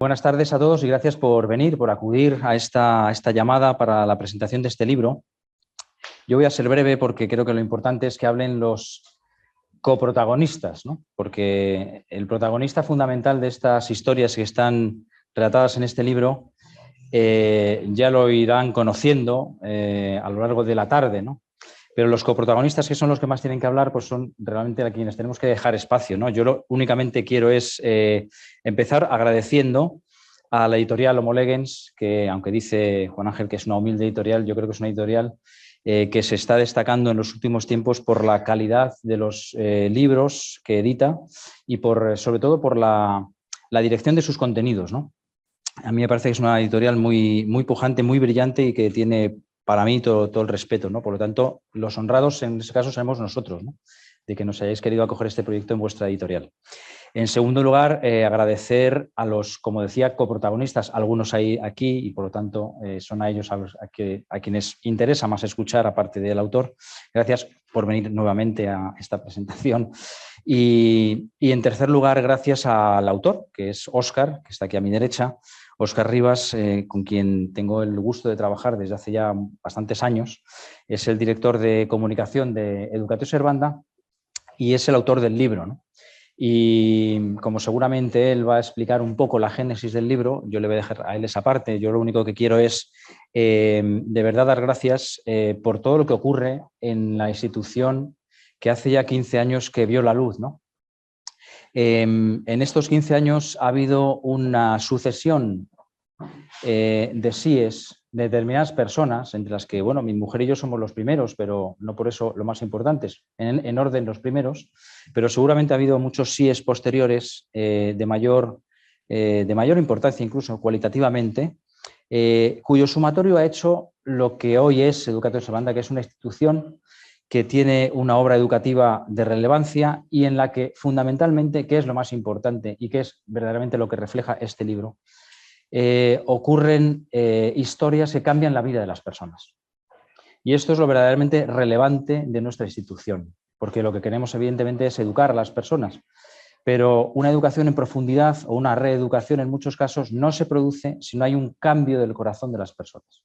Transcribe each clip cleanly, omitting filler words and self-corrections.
Buenas tardes a todos y gracias por venir, por acudir a esta llamada para la presentación de este libro. Yo voy a ser breve porque creo que lo importante es que hablen los coprotagonistas, ¿no? Porque el protagonista fundamental de estas historias que están relatadas en este libro ya lo irán conociendo a lo largo de la tarde, ¿no? Pero los coprotagonistas, que son los que más tienen que hablar, pues son realmente a quienes tenemos que dejar espacio, ¿no? Yo lo únicamente quiero es empezar agradeciendo a la editorial Homo Legens, que aunque dice Juan Ángel que es una humilde editorial, yo creo que es una editorial que se está destacando en los últimos tiempos por la calidad de los libros que edita y sobre todo por la dirección de sus contenidos, ¿no? A mí me parece que es una editorial muy, muy pujante, muy brillante y que tiene para mí todo el respeto, ¿no? Por lo tanto, los honrados en ese caso seremos nosotros, ¿no? De que nos hayáis querido acoger este proyecto en vuestra editorial. En segundo lugar, agradecer a los, como decía, coprotagonistas. Algunos hay aquí y por lo tanto son a ellos a quienes interesa más escuchar, aparte del autor. Gracias por venir nuevamente a esta presentación. Y en tercer lugar, gracias al autor, que es Óscar, que está aquí a mi derecha. Óscar Rivas, con quien tengo el gusto de trabajar desde hace ya bastantes años. Es el director de comunicación de Educatio Servanda y es el autor del libro, ¿no? Y como seguramente él va a explicar un poco la génesis del libro, yo le voy a dejar a él esa parte. Yo lo único que quiero es de verdad dar gracias por todo lo que ocurre en la institución que hace ya 15 años que vio la luz, ¿no? En estos 15 años ha habido una sucesión de síes de determinadas personas, entre las que, bueno, mi mujer y yo somos los primeros, pero no por eso los más importantes, en orden los primeros, pero seguramente ha habido muchos síes posteriores de mayor importancia, incluso cualitativamente, cuyo sumatorio ha hecho lo que hoy es Educatio Servanda, que es una institución que tiene una obra educativa de relevancia y en la que fundamentalmente, que es lo más importante y que es verdaderamente lo que refleja este libro, ocurren historias que cambian la vida de las personas. Y esto es lo verdaderamente relevante de nuestra institución, porque lo que queremos evidentemente es educar a las personas, pero una educación en profundidad o una reeducación en muchos casos no se produce si no hay un cambio del corazón de las personas.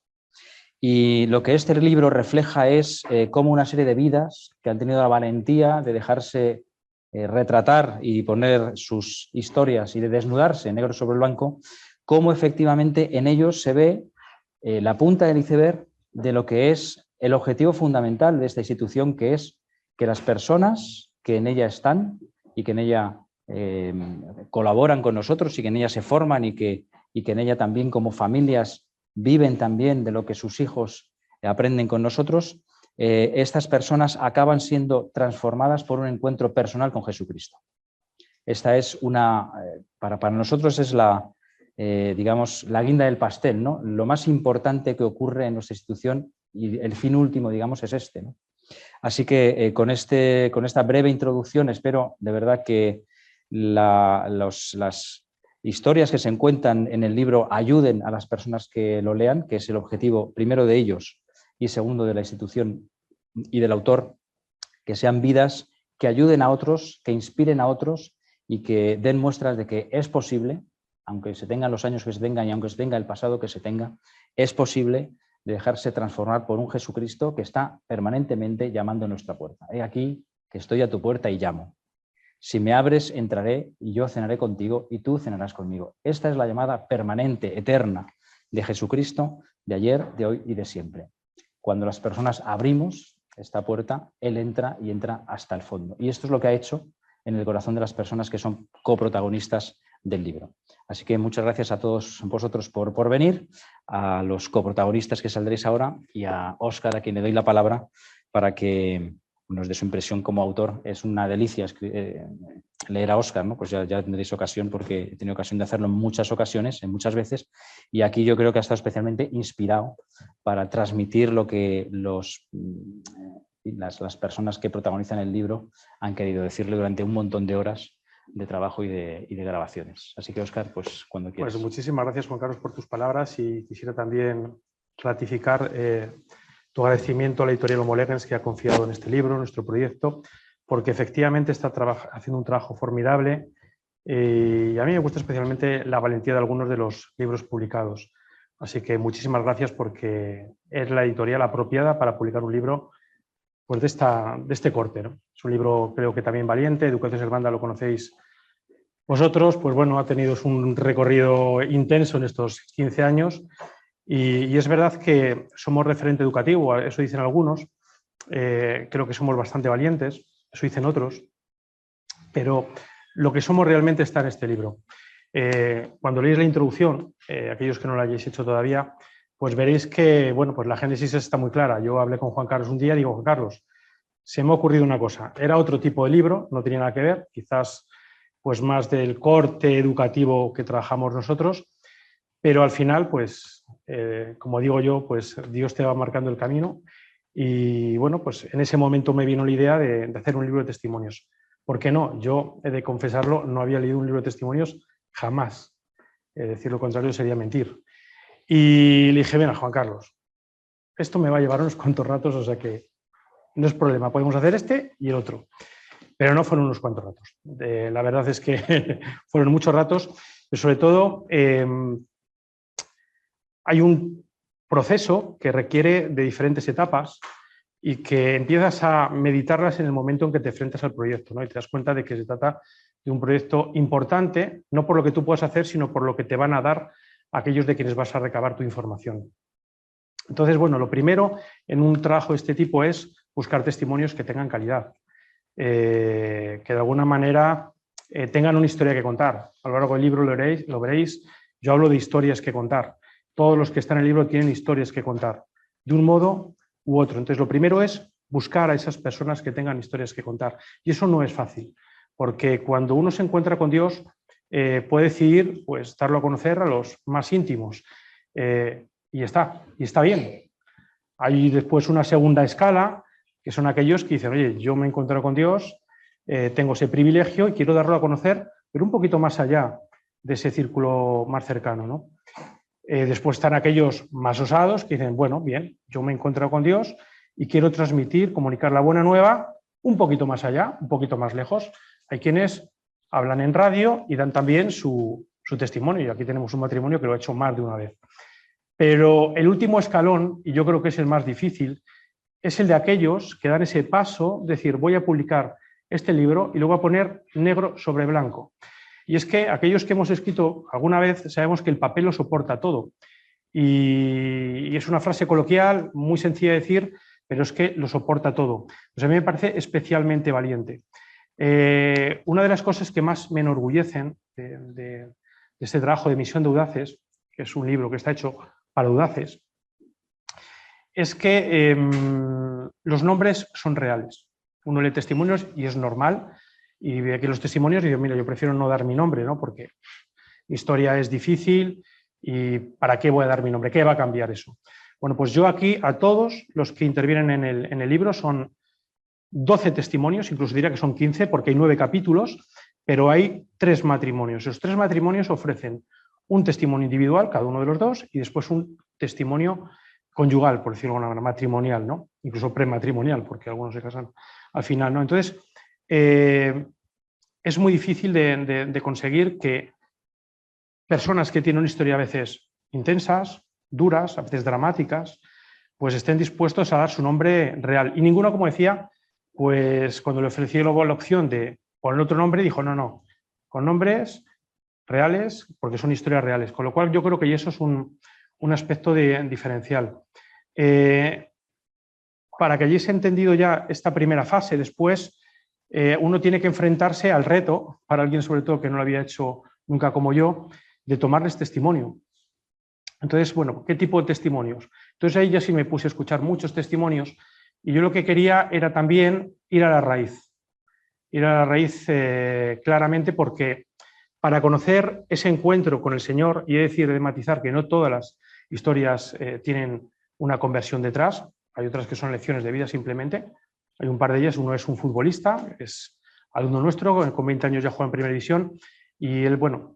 Y lo que este libro refleja es cómo una serie de vidas que han tenido la valentía de dejarse retratar y poner sus historias y de desnudarse negro sobre blanco, cómo efectivamente en ellos se ve la punta del iceberg de lo que es el objetivo fundamental de esta institución, que es que las personas que en ella están y que en ella colaboran con nosotros y que en ella se forman y que en ella también como familias viven también de lo que sus hijos aprenden con nosotros, estas personas acaban siendo transformadas por un encuentro personal con Jesucristo. Esta es para nosotros es digamos, la guinda del pastel, ¿no? Lo más importante que ocurre en nuestra institución y el fin último, digamos, es este, ¿no? Así que con esta breve introducción espero de verdad que las historias que se encuentran en el libro ayuden a las personas que lo lean, que es el objetivo primero de ellos y segundo de la institución y del autor, que sean vidas que ayuden a otros, que inspiren a otros y que den muestras de que es posible, aunque se tengan los años que se tengan y aunque se tenga el pasado que se tenga, es posible dejarse transformar por un Jesucristo que está permanentemente llamando a nuestra puerta. He aquí que estoy a tu puerta y llamo. Si me abres, entraré y yo cenaré contigo y tú cenarás conmigo. Esta es la llamada permanente, eterna de Jesucristo, de ayer, de hoy y de siempre. Cuando las personas abrimos esta puerta, Él entra y entra hasta el fondo. Y esto es lo que ha hecho en el corazón de las personas que son coprotagonistas del libro. Así que muchas gracias a todos vosotros por venir, a los coprotagonistas que saldréis ahora y a Óscar, a quien le doy la palabra para que nos dé su impresión como autor. Es una delicia leer a Óscar, ¿no? Pues ya tendréis ocasión, porque he tenido ocasión de hacerlo en muchas ocasiones, en muchas veces, y aquí yo creo que ha estado especialmente inspirado para transmitir lo que las personas que protagonizan el libro han querido decirle durante un montón de horas de trabajo y de grabaciones. Así que, Óscar, pues cuando quieras. Pues muchísimas gracias, Juan Carlos, por tus palabras, y quisiera también ratificar tu agradecimiento a la editorial Homo Legens, que ha confiado en este libro, en nuestro proyecto, porque efectivamente está haciendo un trabajo formidable Y a mí me gusta especialmente la valentía de algunos de los libros publicados. Así que muchísimas gracias porque es la editorial apropiada para publicar un libro pues de este corte, ¿no? Es un libro creo que también valiente, Educación Servanda lo conocéis vosotros, pues bueno, ha tenido un recorrido intenso en estos 15 años y es verdad que somos referente educativo, eso dicen algunos, creo que somos bastante valientes, eso dicen otros, pero lo que somos realmente está en este libro. Cuando leéis la introducción, aquellos que no la hayáis hecho todavía, pues veréis que bueno, pues la génesis está muy clara. Yo hablé con Juan Carlos un día y digo, Juan Carlos, se me ha ocurrido una cosa. Era otro tipo de libro, no tenía nada que ver, quizás pues más del corte educativo que trabajamos nosotros, pero al final, pues, como digo yo, pues Dios te va marcando el camino y bueno, pues en ese momento me vino la idea de hacer un libro de testimonios. ¿Por qué no? Yo, he de confesarlo, no había leído un libro de testimonios jamás. Decir lo contrario sería mentir. Y le dije, mira, Juan Carlos, esto me va a llevar unos cuantos ratos, o sea que no es problema, podemos hacer este y el otro. Pero no fueron unos cuantos ratos. La verdad es que fueron muchos ratos, pero sobre todo hay un proceso que requiere de diferentes etapas y que empiezas a meditarlas en el momento en que te enfrentas al proyecto, ¿no? Y te das cuenta de que se trata de un proyecto importante, no por lo que tú puedas hacer, sino por lo que te van a dar aquellos de quienes vas a recabar tu información. Entonces, bueno, lo primero en un trabajo de este tipo es buscar testimonios que tengan calidad, que de alguna manera tengan una historia que contar. A lo largo del libro lo veréis, yo hablo de historias que contar. Todos los que están en el libro tienen historias que contar, de un modo u otro. Entonces, lo primero es buscar a esas personas que tengan historias que contar. Y eso no es fácil, porque cuando uno se encuentra con Dios, puede decidir pues, darlo a conocer a los más íntimos. Y está bien. Hay después una segunda escala, que son aquellos que dicen, oye, yo me he encontrado con Dios, tengo ese privilegio y quiero darlo a conocer, pero un poquito más allá de ese círculo más cercano, ¿no? Después están aquellos más osados que dicen, bueno, bien, yo me he encontrado con Dios y quiero transmitir, comunicar la buena nueva un poquito más allá, un poquito más lejos. Hay quienes hablan en radio y dan también su testimonio, y aquí tenemos un matrimonio que lo ha hecho más de una vez. Pero el último escalón, y yo creo que es el más difícil, es el de aquellos que dan ese paso, decir, voy a publicar este libro y lo voy a poner negro sobre blanco. Y es que aquellos que hemos escrito alguna vez sabemos que el papel lo soporta todo. Y es una frase coloquial, muy sencilla de decir, pero es que lo soporta todo. Pues a mí me parece especialmente valiente. Una de las cosas que más me enorgullecen de este trabajo de Misión de Audaces, que es un libro que está hecho para audaces, es que los nombres son reales. Uno lee testimonios y es normal, y ve aquí los testimonios y digo, mira, yo prefiero no dar mi nombre, ¿no? Porque mi historia es difícil y ¿para qué voy a dar mi nombre? ¿Qué va a cambiar eso? Bueno, pues yo aquí a todos los que intervienen en el libro son 12 testimonios, incluso diría que son 15 porque hay 9 capítulos, pero hay 3 matrimonios. Los 3 matrimonios ofrecen un testimonio individual, cada uno de los dos, y después un testimonio conyugal, por decirlo de alguna manera, matrimonial, ¿no? Incluso prematrimonial, porque algunos se casan al final, ¿no? Entonces, es muy difícil de conseguir que personas que tienen una historia a veces intensas, duras, a veces dramáticas, pues estén dispuestos a dar su nombre real. Y ninguno, como decía, pues cuando le ofrecí luego la opción de poner otro nombre, dijo, no, con nombres reales, porque son historias reales. Con lo cual yo creo que eso es un aspecto diferencial. Para que hayáis entendido ya esta primera fase, después uno tiene que enfrentarse al reto, para alguien sobre todo que no lo había hecho nunca como yo, de tomarles testimonio. Entonces, bueno, ¿qué tipo de testimonios? Entonces ahí ya sí me puse a escuchar muchos testimonios y yo lo que quería era también ir a la raíz. Ir a la raíz claramente porque para conocer ese encuentro con el Señor, y he de matizar que no todas las historias tienen una conversión detrás, hay otras que son lecciones de vida simplemente, hay un par de ellas, uno es un futbolista, es alumno nuestro, con 20 años ya juega en primera división, y él, bueno,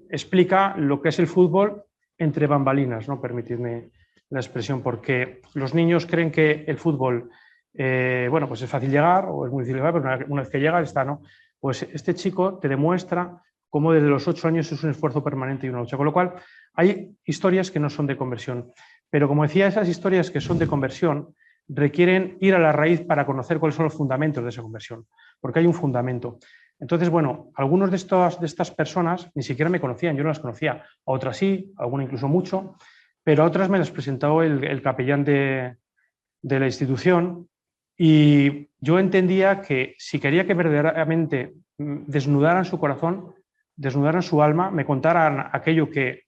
explica lo que es el fútbol entre bambalinas, ¿no? Permitidme la expresión, porque los niños creen que el fútbol, bueno, pues es fácil llegar, o es muy difícil llegar, pero una vez que llega está, ¿no? Pues este chico te demuestra cómo desde los 8 años es un esfuerzo permanente y una lucha. Con lo cual, hay historias que no son de conversión. Pero como decía, esas historias que son de conversión requieren ir a la raíz para conocer cuáles son los fundamentos de esa conversión, porque hay un fundamento. Entonces, bueno, algunos de estas personas ni siquiera me conocían, yo no las conocía, a otras sí, a algunas incluso mucho, pero a otras me las presentó el capellán de la institución y yo entendía que si quería que verdaderamente desnudaran su corazón, desnudaran su alma, me contaran aquello que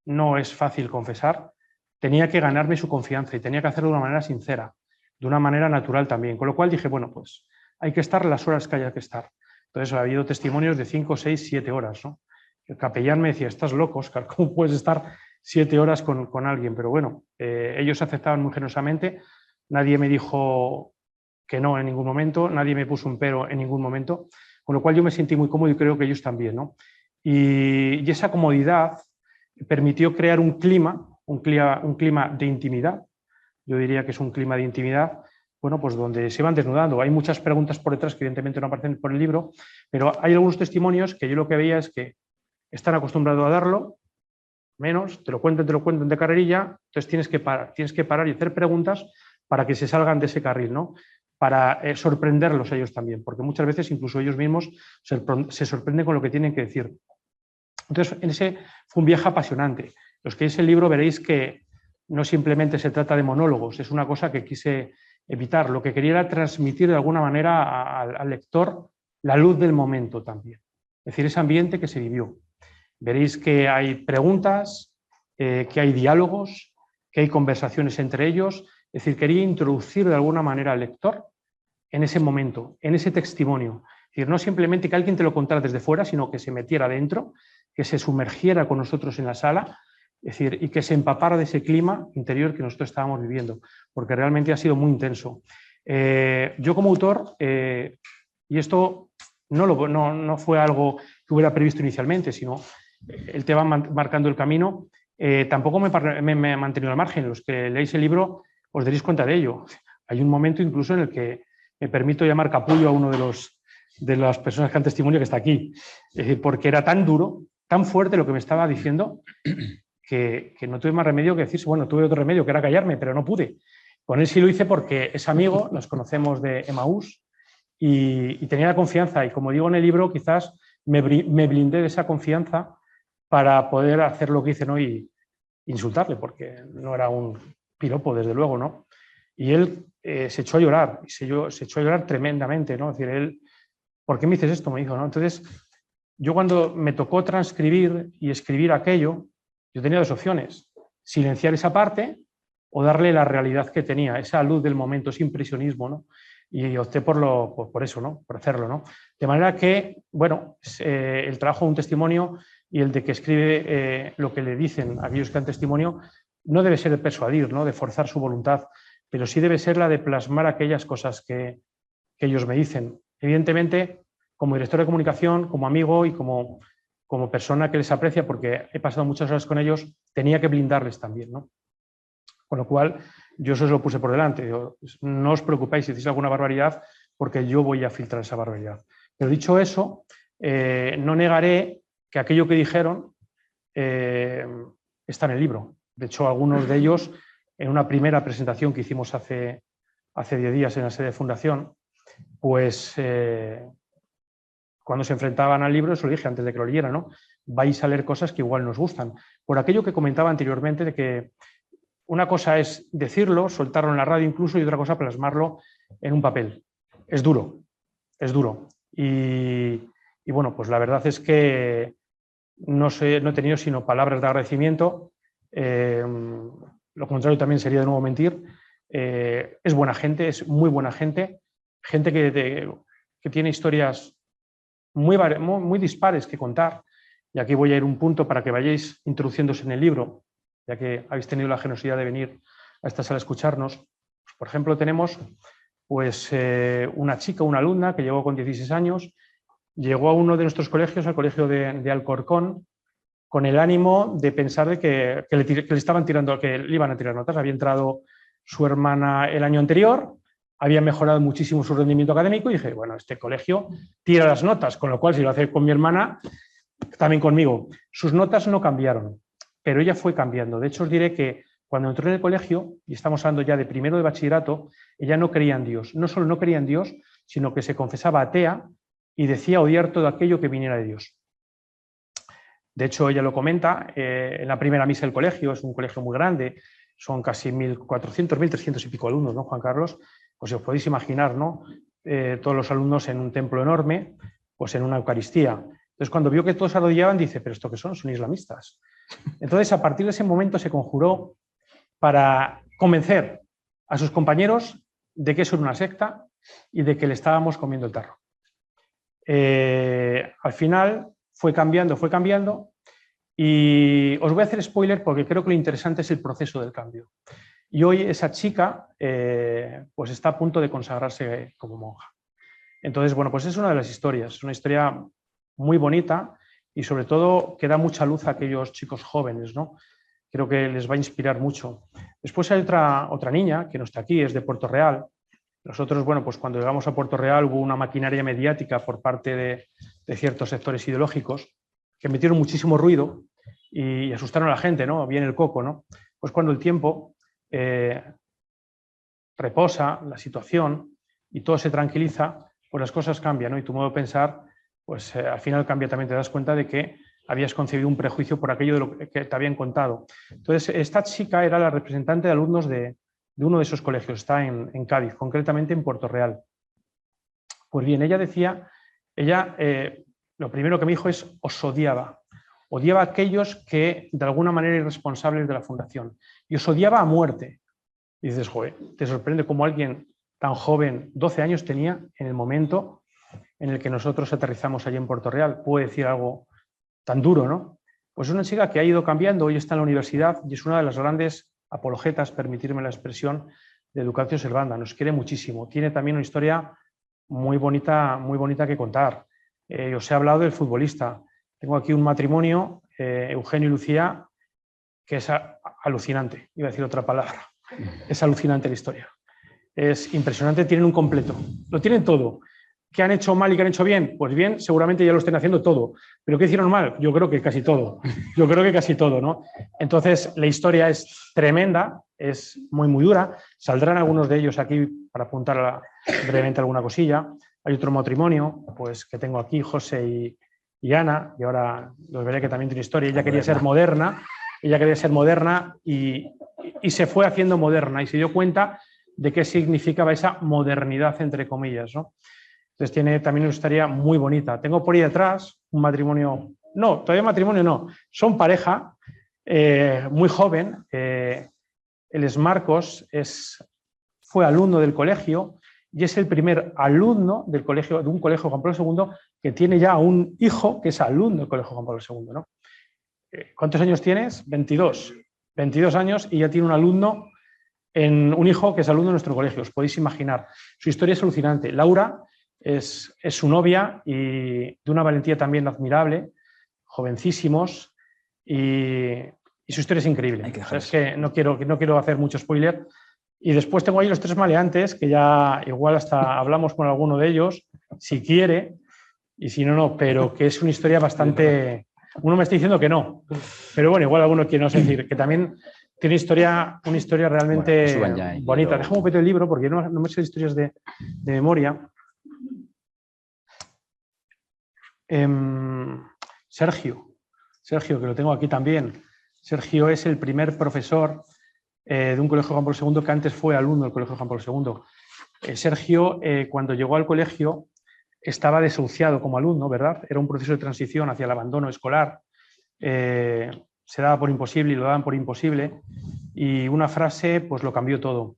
no es fácil confesar, tenía que ganarme su confianza y tenía que hacerlo de una manera sincera, de una manera natural también. Con lo cual dije, bueno, pues hay que estar las horas que haya que estar. Entonces ha habido testimonios de 5, 6, 7 horas, ¿no? El capellán me decía, estás loco, Óscar, ¿cómo puedes estar 7 horas con alguien? Pero bueno, ellos aceptaban muy generosamente, nadie me dijo que no en ningún momento, nadie me puso un pero en ningún momento, con lo cual yo me sentí muy cómodo y creo que ellos también, ¿no? Y esa comodidad permitió crear un clima de intimidad, yo diría que es un clima de intimidad, bueno, pues donde se van desnudando. Hay muchas preguntas por detrás que evidentemente no aparecen por el libro, pero hay algunos testimonios que yo lo que veía es que están acostumbrados a darlo, menos, te lo cuentan de carrerilla, entonces tienes que parar y hacer preguntas para que se salgan de ese carril, ¿no? Para sorprenderlos a ellos también, porque muchas veces incluso ellos mismos se sorprenden con lo que tienen que decir. Entonces, ese fue un viaje apasionante. Los que leéis el libro veréis que no simplemente se trata de monólogos, es una cosa que quise evitar. Lo que quería era transmitir de alguna manera al lector la luz del momento también. Es decir, ese ambiente que se vivió. Veréis que hay preguntas, que hay diálogos, que hay conversaciones entre ellos. Es decir, quería introducir de alguna manera al lector en ese momento, en ese testimonio. Es decir, no simplemente que alguien te lo contara desde fuera, sino que se metiera dentro, que se sumergiera con nosotros en la sala, es decir, y que se empapara de ese clima interior que nosotros estábamos viviendo, porque realmente ha sido muy intenso. Yo como autor, y esto no fue algo que hubiera previsto inicialmente, sino el te va marcando el camino, tampoco me he mantenido al margen. Los que leéis el libro os daréis cuenta de ello. Hay un momento incluso en el que me permito llamar capullo a uno de las personas que han testimonio que está aquí, es decir, porque era tan duro, tan fuerte lo que me estaba diciendo, que no tuve más remedio que decirse, bueno, tuve otro remedio que era callarme, pero no pude. Con él sí lo hice porque es amigo, nos conocemos de Emaús y tenía la confianza y como digo en el libro, quizás me blindé de esa confianza para poder hacer lo que hice, ¿no? Y insultarle, porque no era un piropo, desde luego, ¿no? Y él se echó a llorar, se echó a llorar tremendamente, ¿no? Es decir, él, ¿por qué me dices esto? Me dijo, ¿no? Entonces, yo cuando me tocó transcribir y escribir aquello, yo tenía dos opciones, silenciar esa parte o darle la realidad que tenía, esa luz del momento, ese impresionismo, ¿no? Y opté por eso, ¿no? Por hacerlo, ¿no? De manera que, bueno, el trabajo de un testimonio y el de que escribe lo que le dicen aquellos que dan testimonio no debe ser de persuadir, ¿no? De forzar su voluntad, pero sí debe ser la de plasmar aquellas cosas que ellos me dicen. Evidentemente, como director de comunicación, como amigo y como persona que les aprecia, porque he pasado muchas horas con ellos, tenía que blindarles también, ¿no? Con lo cual, yo eso lo puse por delante. Digo, no os preocupéis si decís alguna barbaridad, porque yo voy a filtrar esa barbaridad. Pero dicho eso, no negaré que aquello que dijeron está en el libro. De hecho, algunos de ellos, en una primera presentación que hicimos hace 10 días en la sede de Fundación, pues cuando se enfrentaban al libro, eso lo dije antes de que lo leyera, ¿no? Vais a leer cosas que igual nos gustan. Por aquello que comentaba anteriormente, de que una cosa es decirlo, soltarlo en la radio incluso, y otra cosa plasmarlo en un papel. Es duro, es duro. Y bueno, pues la verdad es que no he tenido sino palabras de agradecimiento. Lo contrario también sería de nuevo mentir. Es buena gente, es muy buena gente, gente que tiene historias muy dispares que contar. Y aquí voy a ir un punto para que vayáis introduciéndose en el libro, ya que habéis tenido la generosidad de venir a esta sala a escucharnos. Por ejemplo, tenemos pues, una chica, una alumna que llegó con 16 años, llegó a uno de nuestros colegios, al colegio de Alcorcón, con el ánimo de pensar de que le estaban tirando, que le iban a tirar notas. Había entrado su hermana el año anterior había mejorado muchísimo su rendimiento académico y dije, bueno, este colegio tira las notas, con lo cual si lo hace con mi hermana, también conmigo. Sus notas no cambiaron, pero ella fue cambiando. De hecho, os diré que cuando entró en el colegio, y estamos hablando ya de primero de bachillerato, ella no creía en Dios. No solo no creía en Dios, sino que se confesaba atea y decía odiar todo aquello que viniera de Dios. De hecho, ella lo comenta en la primera misa del colegio, es un colegio muy grande, son casi 1.400, 1.300 y pico alumnos, ¿no, Juan Carlos? Pues os podéis imaginar, ¿no? Todos los alumnos en un templo enorme, pues en una Eucaristía. Entonces, cuando vio que todos se arrodillaban, dice, ¿pero esto qué son? Son islamistas. Entonces, a partir de ese momento se conjuró para convencer a sus compañeros de que eso era una secta y de que le estábamos comiendo el tarro. Al final fue cambiando y os voy a hacer spoiler porque creo que lo interesante es el proceso del cambio. Y hoy esa chica pues está a punto de consagrarse como monja. Entonces, bueno, pues es una de las historias, es una historia muy bonita y sobre todo que da mucha luz a aquellos chicos jóvenes, ¿no? Creo que les va a inspirar mucho. Después hay otra niña que no está aquí, es de Puerto Real. Nosotros, bueno, pues cuando llegamos a Puerto Real hubo una maquinaria mediática por parte de ciertos sectores ideológicos que metieron muchísimo ruido y asustaron a la gente, ¿no? Viene el coco, ¿no? Pues cuando el tiempo reposa la situación y todo se tranquiliza, pues las cosas cambian, ¿no? Y tu modo de pensar, pues al final cambia también, te das cuenta de que habías concebido un prejuicio por aquello de lo que te habían contado. Entonces, esta chica era la representante de alumnos de uno de esos colegios, está en Cádiz, concretamente en Puerto Real. Pues bien, ella decía, lo primero que me dijo es, os odiaba a aquellos que de alguna manera irresponsables de la fundación, y os odiaba a muerte. Y dices, joder, te sorprende cómo alguien tan joven, 12 años tenía en el momento en el que nosotros aterrizamos allí en Puerto Real, puede decir algo tan duro, ¿no? Pues una chica que ha ido cambiando, hoy está en la universidad y es una de las grandes apologetas, permitirme la expresión, de Educatio Servanda, nos quiere muchísimo, tiene también una historia muy bonita que contar. Os he hablado del futbolista, tengo aquí un matrimonio, Eugenio y Lucía, que es alucinante, iba a decir otra palabra, es alucinante la historia, es impresionante, tienen un completo, lo tienen todo. ¿Qué han hecho mal y qué han hecho bien? Pues bien, seguramente ya lo estén haciendo todo. ¿Pero qué hicieron mal? Yo creo que casi todo. ¿No? Entonces, la historia es tremenda, es muy dura. Saldrán algunos de ellos aquí para apuntar brevemente alguna cosilla. Hay otro matrimonio, pues que tengo aquí, José y Ana, y ahora los veré que también tiene historia. Ella quería ser moderna y se fue haciendo moderna y se dio cuenta de qué significaba esa modernidad, entre comillas, ¿no? Entonces tiene también una historia muy bonita. Tengo por ahí detrás un matrimonio, no, todavía matrimonio no, son pareja, muy joven. Él es Marcos, fue alumno del colegio y es el primer alumno del colegio, de un colegio Juan Pablo II que tiene ya un hijo que es alumno del colegio Juan Pablo II, ¿no? ¿Cuántos años tienes? 22. 22 años y ya tiene un hijo que es alumno de nuestro colegio, os podéis imaginar. Su historia es alucinante. Laura es su novia y de una valentía también admirable, jovencísimos, y su historia es increíble. O sea, es que no quiero hacer mucho spoiler. Y después tengo ahí los tres maleantes, que ya igual hasta hablamos con alguno de ellos, si quiere, y si no, no, pero que es una historia bastante... Uno me está diciendo que no, pero bueno, igual alguno quiere, no sé, decir, que también tiene una historia realmente bonita. Déjame un poquito el libro, porque no me sé historias de memoria. Sergio, que lo tengo aquí también. Sergio es el primer profesor de un colegio Juan Pablo II que antes fue alumno del colegio Juan Pablo II. Sergio, cuando llegó al colegio, estaba desahuciado como alumno, ¿verdad? Era un proceso de transición hacia el abandono escolar. Se daba por imposible y lo daban por imposible. Y una frase, pues lo cambió todo.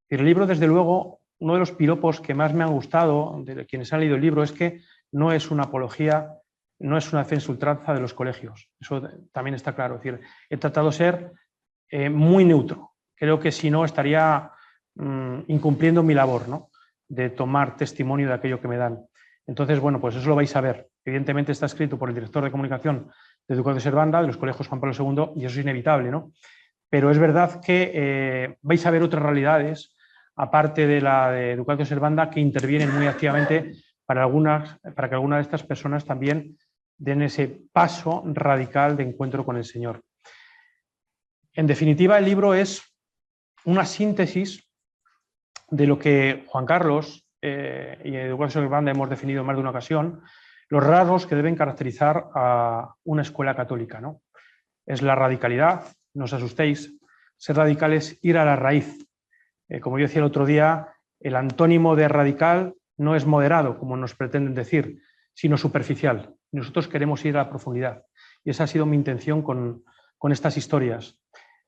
Y el libro, desde luego, uno de los piropos que más me han gustado de quienes han leído el libro es que no es una apología, no es una defensa ultranza de los colegios. Eso también está claro. Es decir, he tratado de ser muy neutro. Creo que si no estaría incumpliendo mi labor, ¿no? De tomar testimonio de aquello que me dan. Entonces, bueno, pues eso lo vais a ver. Evidentemente está escrito por el director de comunicación de Educatio Servanda, de los colegios Juan Pablo II, y eso es inevitable, ¿no? Pero es verdad que vais a ver otras realidades, aparte de la de Educatio Servanda, que intervienen muy activamente para que algunas de estas personas también den ese paso radical de encuentro con el Señor. En definitiva, el libro es una síntesis de lo que Juan Carlos y Educatio Servanda hemos definido en más de una ocasión, los rasgos que deben caracterizar a una escuela católica, ¿no? Es la radicalidad, no os asustéis, ser radical es ir a la raíz. Como yo decía el otro día, el antónimo de radical no es moderado, como nos pretenden decir, sino superficial. Nosotros queremos ir a la profundidad. Y esa ha sido mi intención con estas historias.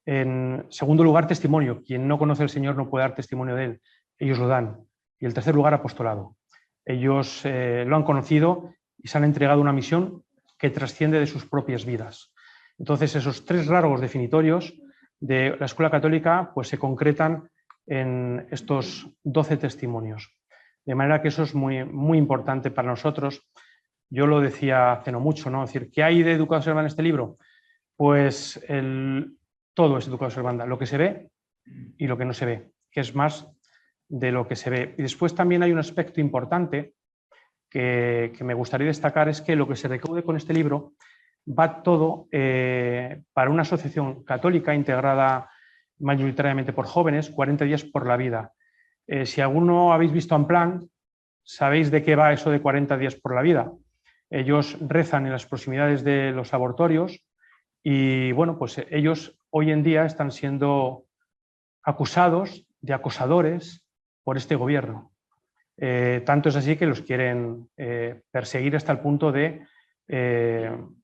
En segundo lugar, testimonio. Quien no conoce al Señor no puede dar testimonio de Él. Ellos lo dan. Y en tercer lugar, apostolado. Ellos lo han conocido y se han entregado una misión que trasciende de sus propias vidas. Entonces, esos tres rasgos definitorios de la escuela católica pues, se concretan en estos 12 testimonios. De manera que eso es muy, muy importante para nosotros. Yo lo decía hace no mucho, ¿no? Es decir, ¿qué hay de Educatio Servanda en este libro? Pues todo es Educatio Servanda, lo que se ve y lo que no se ve, que es más de lo que se ve. Y después también hay un aspecto importante que me gustaría destacar, es que lo que se recaude con este libro va todo para una asociación católica integrada mayoritariamente por jóvenes, 40 días por la vida. Si alguno habéis visto Unplugged, sabéis de qué va eso de 40 días por la vida. Ellos rezan en las proximidades de los abortorios y, bueno, pues ellos hoy en día están siendo acusados de acosadores por este gobierno. Tanto es así que los quieren perseguir hasta el punto de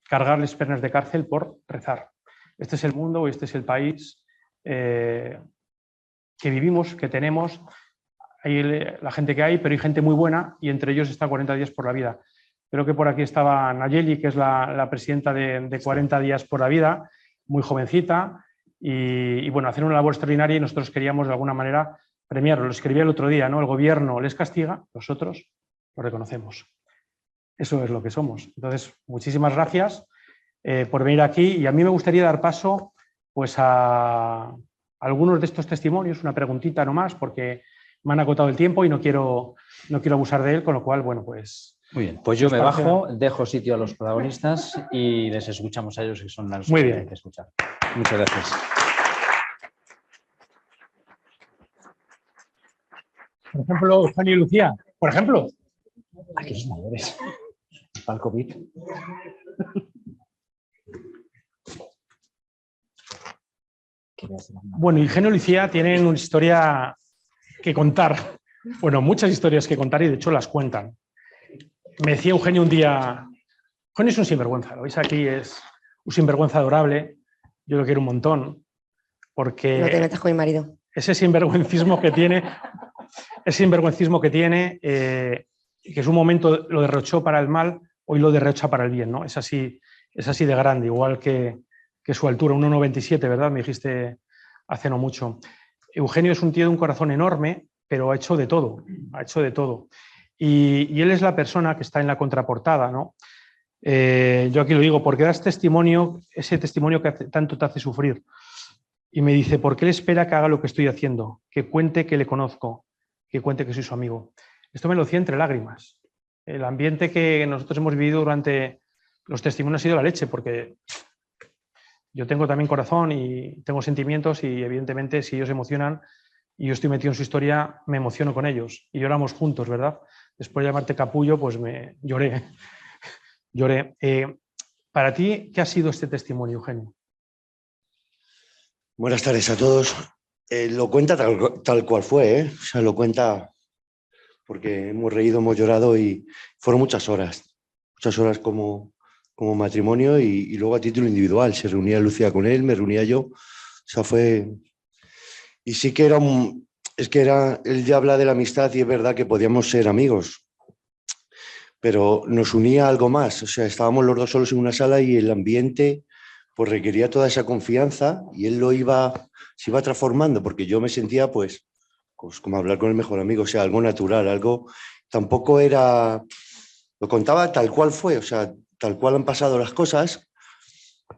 cargarles penas de cárcel por rezar. Este es el mundo, este es el país que vivimos, que tenemos. Hay la gente que hay, pero hay gente muy buena y entre ellos está 40 días por la vida. Creo que por aquí estaba Nayeli, que es la presidenta de 40 días por la vida, muy jovencita, y bueno, hacer una labor extraordinaria y nosotros queríamos de alguna manera premiarlo. Lo escribí el otro día, ¿no? El gobierno les castiga, nosotros lo reconocemos. Eso es lo que somos. Entonces, muchísimas gracias por venir aquí y a mí me gustaría dar paso pues, a algunos de estos testimonios, una preguntita nomás, porque me han acotado el tiempo y no quiero abusar de él, con lo cual, bueno, pues... Muy bien, pues yo me bajo, dejo sitio a los protagonistas y les escuchamos a ellos, que son los que tienen que escuchar. Muchas gracias. Por ejemplo, Fanny y Lucía, por ejemplo. Aquí los mayores. Para el COVID. Bueno, Eugenio y Lucía tienen una historia que contar. Bueno, muchas historias que contar y de hecho las cuentan. Me decía Eugenio un día, Eugenio es un sinvergüenza, lo veis aquí, es un sinvergüenza adorable, yo lo quiero un montón, porque... No te metas con mi marido. Ese sinvergüencismo que tiene, que es un momento lo derrochó para el mal, hoy lo derrocha para el bien, ¿no? Es así de grande, igual que su altura, 1,97, ¿verdad? Me dijiste hace no mucho. Eugenio es un tío de un corazón enorme, pero ha hecho de todo, Y él es la persona que está en la contraportada, ¿no? Yo aquí lo digo, porque das testimonio, ese testimonio que tanto te hace sufrir. Y me dice, ¿por qué él espera que haga lo que estoy haciendo? Que cuente que le conozco, que cuente que soy su amigo. Esto me lo decía entre lágrimas. El ambiente que nosotros hemos vivido durante los testimonios ha sido la leche, porque yo tengo también corazón y tengo sentimientos y evidentemente si ellos se emocionan y yo estoy metido en su historia, me emociono con ellos y lloramos juntos, ¿verdad? Después de llamarte capullo, pues lloré. Para ti, ¿qué ha sido este testimonio, Eugenio? Buenas tardes a todos. Lo cuenta tal cual fue, ¿eh? O sea, lo cuenta porque hemos reído, hemos llorado y fueron muchas horas como matrimonio y luego a título individual. Se reunía Lucía con él, me reunía yo. O sea, fue... Y sí que él ya habla de la amistad y es verdad que podíamos ser amigos, pero nos unía algo más. O sea, estábamos los dos solos en una sala y el ambiente pues requería toda esa confianza y él se iba transformando, porque yo me sentía pues como hablar con el mejor amigo, o sea, algo natural, algo, tampoco era, lo contaba tal cual fue, o sea, tal cual han pasado las cosas,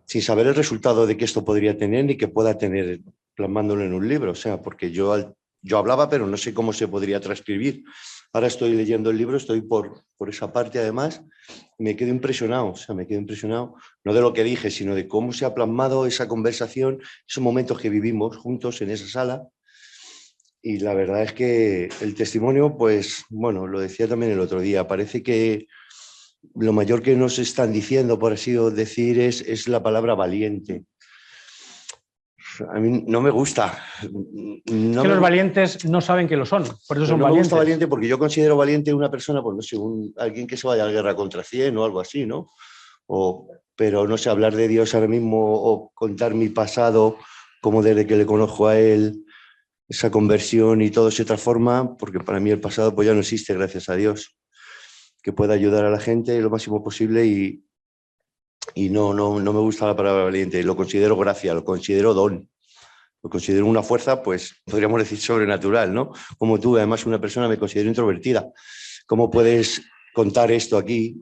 sin saber el resultado de que esto podría tener ni que pueda tener plasmándolo en un libro, o sea, porque yo yo hablaba, pero no sé cómo se podría transcribir. Ahora estoy leyendo el libro, estoy por esa parte además, me quedo impresionado, o sea, me quedo impresionado, no de lo que dije, sino de cómo se ha plasmado esa conversación, esos momentos que vivimos juntos en esa sala. Y la verdad es que el testimonio, pues, bueno, lo decía también el otro día, parece que lo mayor que nos están diciendo, por así decir, es la palabra valiente. A mí no me gusta. Es que los valientes no saben que lo son, por eso son no me valientes. gusta valiente porque yo considero valiente una persona, pues no sé, alguien que se vaya a la guerra contra 100 o algo así, ¿no? Pero no sé, hablar de Dios ahora mismo o contar mi pasado, como desde que le conozco a él, esa conversión y todo se transforma, porque para mí el pasado pues ya no existe, gracias a Dios, que pueda ayudar a la gente lo máximo posible y no me gusta la palabra valiente, lo considero gracia, lo considero don, lo considero una fuerza, pues podríamos decir sobrenatural, ¿no? Como tú, además una persona me considero introvertida. ¿Cómo puedes contar esto aquí?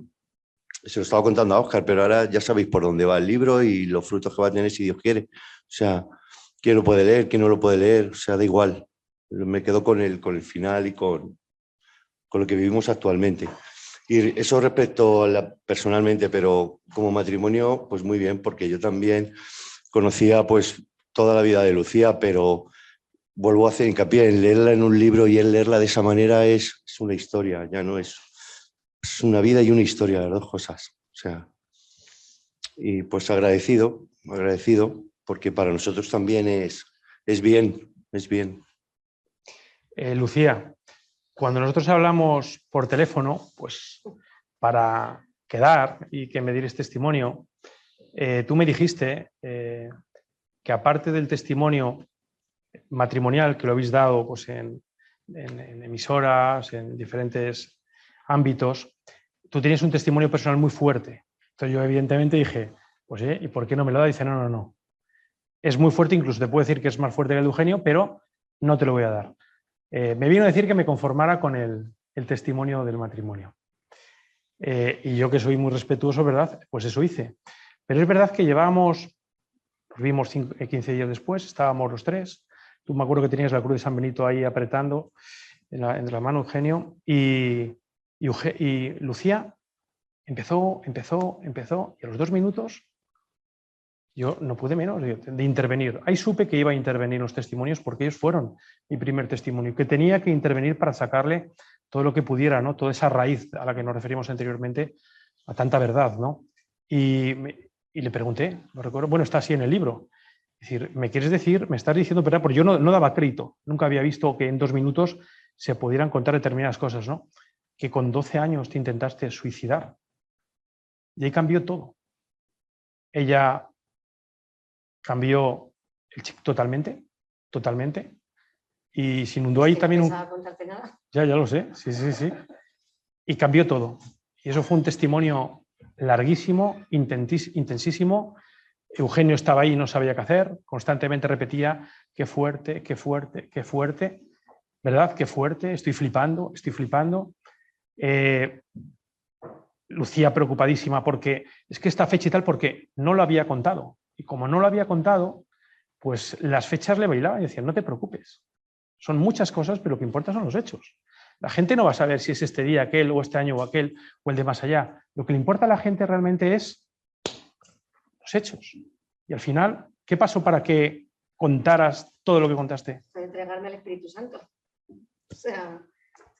Se lo estaba contando a Óscar, pero ahora ya sabéis por dónde va el libro y los frutos que va a tener si Dios quiere. O sea, quién lo puede leer, quién no lo puede leer, o sea, da igual. Me quedo con el final y con lo que vivimos actualmente. Y eso respecto personalmente, pero como matrimonio, pues muy bien, porque yo también conocía pues toda la vida de Lucía, pero vuelvo a hacer hincapié en leerla en un libro y en leerla de esa manera es una historia, ya no es una vida y una historia, las dos cosas. O sea, y pues agradecido, porque para nosotros también es bien, es bien. Lucía, cuando nosotros hablamos por teléfono, pues para quedar y que me dieras testimonio, tú me dijiste que aparte del testimonio matrimonial que lo habéis dado pues, en emisoras, en diferentes ámbitos, tú tienes un testimonio personal muy fuerte. Entonces yo evidentemente dije, pues ¿y por qué no me lo da? Dice, no. Es muy fuerte, incluso te puedo decir que es más fuerte que el de Eugenio, pero no te lo voy a dar. Me vino a decir que me conformara con el testimonio del matrimonio. Y yo que soy muy respetuoso, ¿verdad? Pues eso hice. Pero es verdad que llevábamos, nos vimos 15 días después, estábamos los tres. Tú me acuerdo que tenías la cruz de San Benito ahí apretando en la mano, Eugenio, y Lucía empezó, y a los 2 minutos yo no pude menos de intervenir. Ahí supe que iba a intervenir los testimonios porque ellos fueron mi primer testimonio, que tenía que intervenir para sacarle todo lo que pudiera, ¿no? Toda esa raíz a la que nos referimos anteriormente, a tanta verdad, ¿no? Y le pregunté, lo recuerdo, bueno, está así en el libro. Es decir, ¿me quieres decir, me estás diciendo, verdad? Porque yo no daba crédito, nunca había visto que en 2 minutos se pudieran contar determinadas cosas, ¿no? Que con 12 años te intentaste suicidar. Y ahí cambió todo. Ella cambió el chip totalmente, y se inundó ahí también un... contarte nada. Ya lo sé, sí. Y cambió todo. Y eso fue un testimonio larguísimo, intensísimo. Eugenio estaba ahí y no sabía qué hacer, constantemente repetía, qué fuerte, ¿verdad? Qué fuerte, estoy flipando. Lucía preocupadísima porque es que esta fecha y tal, porque no lo había contado. Y como no lo había contado, pues las fechas le bailaban y decían, no te preocupes. Son muchas cosas, pero lo que importa son los hechos. La gente no va a saber si es este día aquel, o este año o aquel, o el de más allá. Lo que le importa a la gente realmente es los hechos. Y al final, ¿qué pasó para que contaras todo lo que contaste? Para entregarme al Espíritu Santo. O sea,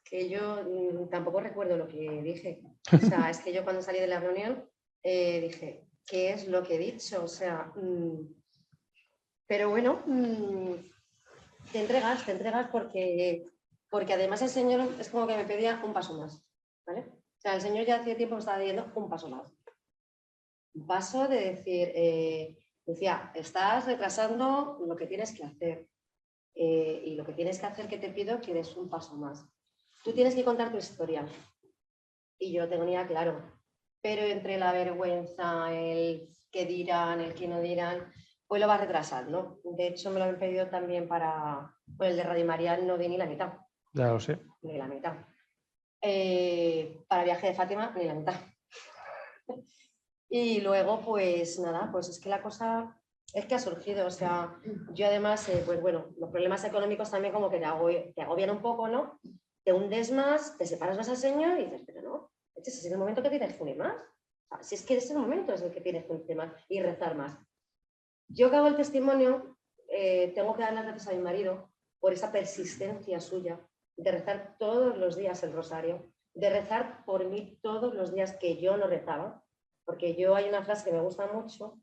que yo tampoco recuerdo lo que dije. O sea, es que yo cuando salí de la reunión dije, ¿qué es lo que he dicho? O sea, pero bueno, te entregas porque además el Señor es como que me pedía un paso más, ¿vale? O sea, el Señor ya hacía tiempo que estaba diciendo un paso más. Un paso de decir, Lucía, estás retrasando lo que tienes que hacer. Y lo que tienes que hacer, que te pido, que des un paso más. Tú tienes que contar tu historia. Y yo lo tenía claro. Pero entre la vergüenza, el que dirán, el que no dirán, pues lo vas retrasando. De hecho, me lo han pedido también para el de Radio María, no di ni la mitad. Ya lo sé. Ni la mitad. Para el viaje de Fátima, ni la mitad. Y luego, pues nada, pues es que la cosa Es que ha surgido, o sea, yo además, pues bueno, los problemas económicos también como que te agobian un poco, ¿no? Te hundes más, te separas más al Señor y dices, pero no, este es el momento que tienes que unir más. O sea, si es que ese momento es el que tienes que unir más y rezar más. Yo que hago el testimonio, tengo que dar las gracias a mi marido por esa persistencia suya de rezar todos los días el rosario, de rezar por mí todos los días que yo no rezaba, porque yo hay una frase que me gusta mucho.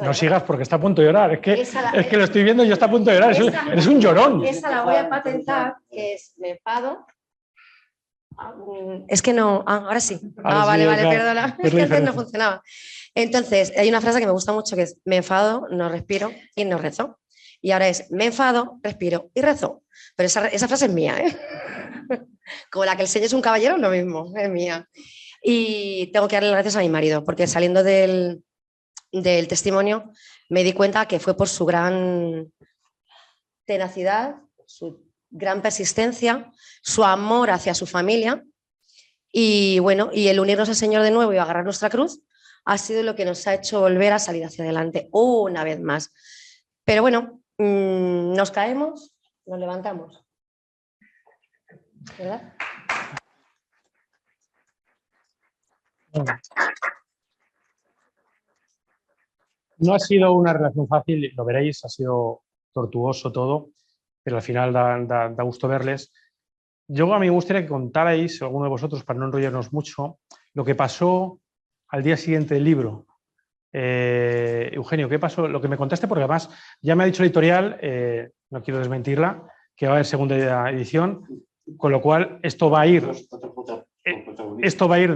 No sigas porque está a punto de llorar. Es que lo estoy viendo y ya está a punto de llorar. Eres un llorón. Esa la voy a patentar, que es me enfado. Es que no, ahora sí. Vale, perdona. Es que antes no funcionaba. Entonces, hay una frase que me gusta mucho que es me enfado, no respiro y no rezo. Y ahora es me enfado, respiro y rezo. Pero esa frase es mía, ¿eh? Como la que el Señor es un caballero, lo mismo, es mía. Y tengo que darle las gracias a mi marido, porque saliendo del testimonio me di cuenta que fue por su gran tenacidad, su gran persistencia, su amor hacia su familia y bueno, y el unirnos al Señor de nuevo y agarrar nuestra cruz ha sido lo que nos ha hecho volver a salir hacia adelante una vez más. Pero bueno, nos caemos, nos levantamos, ¿verdad? No ha sido una relación fácil, lo veréis, ha sido tortuoso todo, pero al final da gusto verles. Yo a mí me gustaría que contarais, alguno de vosotros, para no enrollarnos mucho, lo que pasó al día siguiente del libro. Eugenio, ¿qué pasó? Lo que me contaste, porque además ya me ha dicho la editorial, no quiero desmentirla, que va a haber segunda edición, con lo cual esto va a ir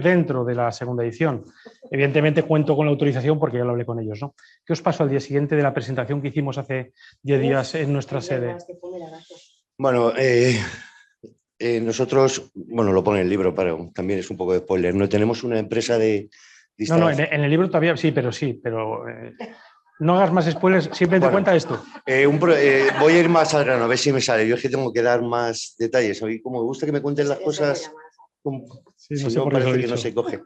dentro de la segunda edición. Evidentemente cuento con la autorización porque ya lo hablé con ellos, ¿no? ¿Qué os pasó al día siguiente de la presentación que hicimos hace 10 días en nuestra sede? Bueno, nosotros, bueno, lo pone en el libro, pero también es un poco de spoiler. No tenemos una empresa de No, en el libro todavía sí, pero no hagas más spoilers, simplemente cuenta esto. Voy a ir más al grano, a ver si me sale. Yo es que tengo que dar más detalles. A mí como me gusta que me cuenten las cosas, Sí, si no parece que no se coge.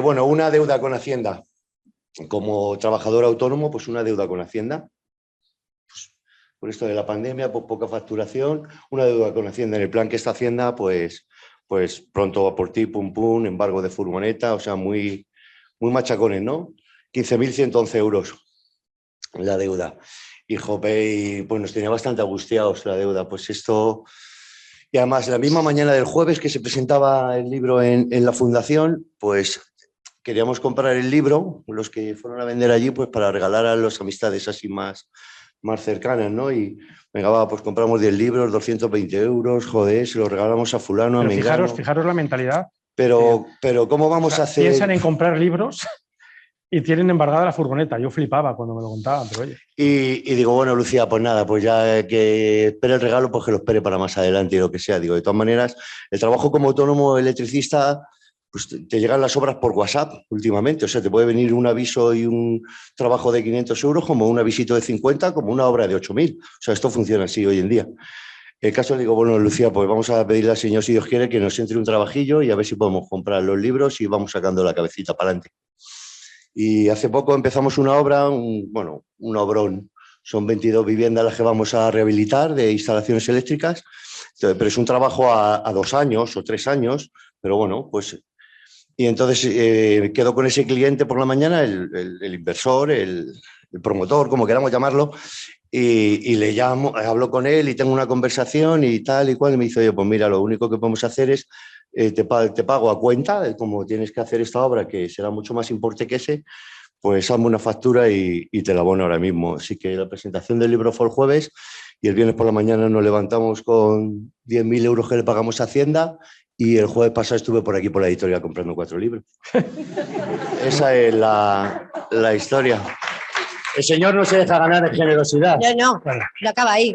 Bueno, una deuda con Hacienda. Como trabajador autónomo, pues una deuda con Hacienda. Pues, por esto de la pandemia, pues poca facturación, una deuda con Hacienda. En el plan que está Hacienda, pues pronto va por ti, pum, pum, embargo de furgoneta, o sea, muy machacones, ¿no? 15.111 euros la deuda. Y jope, pues nos tenía bastante angustiados la deuda. Pues esto... Y además, la misma mañana del jueves que se presentaba el libro en la fundación, pues queríamos comprar el libro, los que fueron a vender allí, pues para regalar a las amistades así más cercanas, ¿no? Y venga, va, pues compramos 10 libros, 220 euros, joder, se los regalamos a fulano, a mengano. Fijaros la mentalidad. Pero ¿cómo vamos a hacer...? Piensan en comprar libros y tienen embargada la furgoneta. Yo flipaba cuando me lo contaban, pero oye. Y digo, bueno, Lucía, pues nada, pues ya que espere el regalo, pues que lo espere para más adelante y lo que sea. Digo, de todas maneras, el trabajo como autónomo electricista, pues te llegan las obras por WhatsApp últimamente. O sea, te puede venir un aviso y un trabajo de 500 euros como un avisito de 50, como una obra de 8.000. O sea, esto funciona así hoy en día. El caso, le digo, bueno, Lucía, pues vamos a pedirle al Señor, si Dios quiere, que nos entre un trabajillo y a ver si podemos comprar los libros y vamos sacando la cabecita para adelante. Y hace poco empezamos una obra, un obrón. Son 22 viviendas las que vamos a rehabilitar de instalaciones eléctricas, pero es un trabajo a 2 años o 3 años, pero bueno, pues... Y entonces quedo con ese cliente por la mañana, el inversor, el promotor, como queramos llamarlo, y le llamo, hablo con él y tengo una conversación y tal y cual, y me dice, oye, pues mira, lo único que podemos hacer es, te pago a cuenta, como tienes que hacer esta obra, que será mucho más importe que ese, pues hazme una factura y te la abono ahora mismo. Así que la presentación del libro fue el jueves y el viernes por la mañana nos levantamos con 10.000 euros que le pagamos a Hacienda y el jueves pasado estuve por aquí por la editorial comprando 4 libros. Esa es la historia. El Señor no se deja ganar en generosidad. No, claro. No acaba ahí.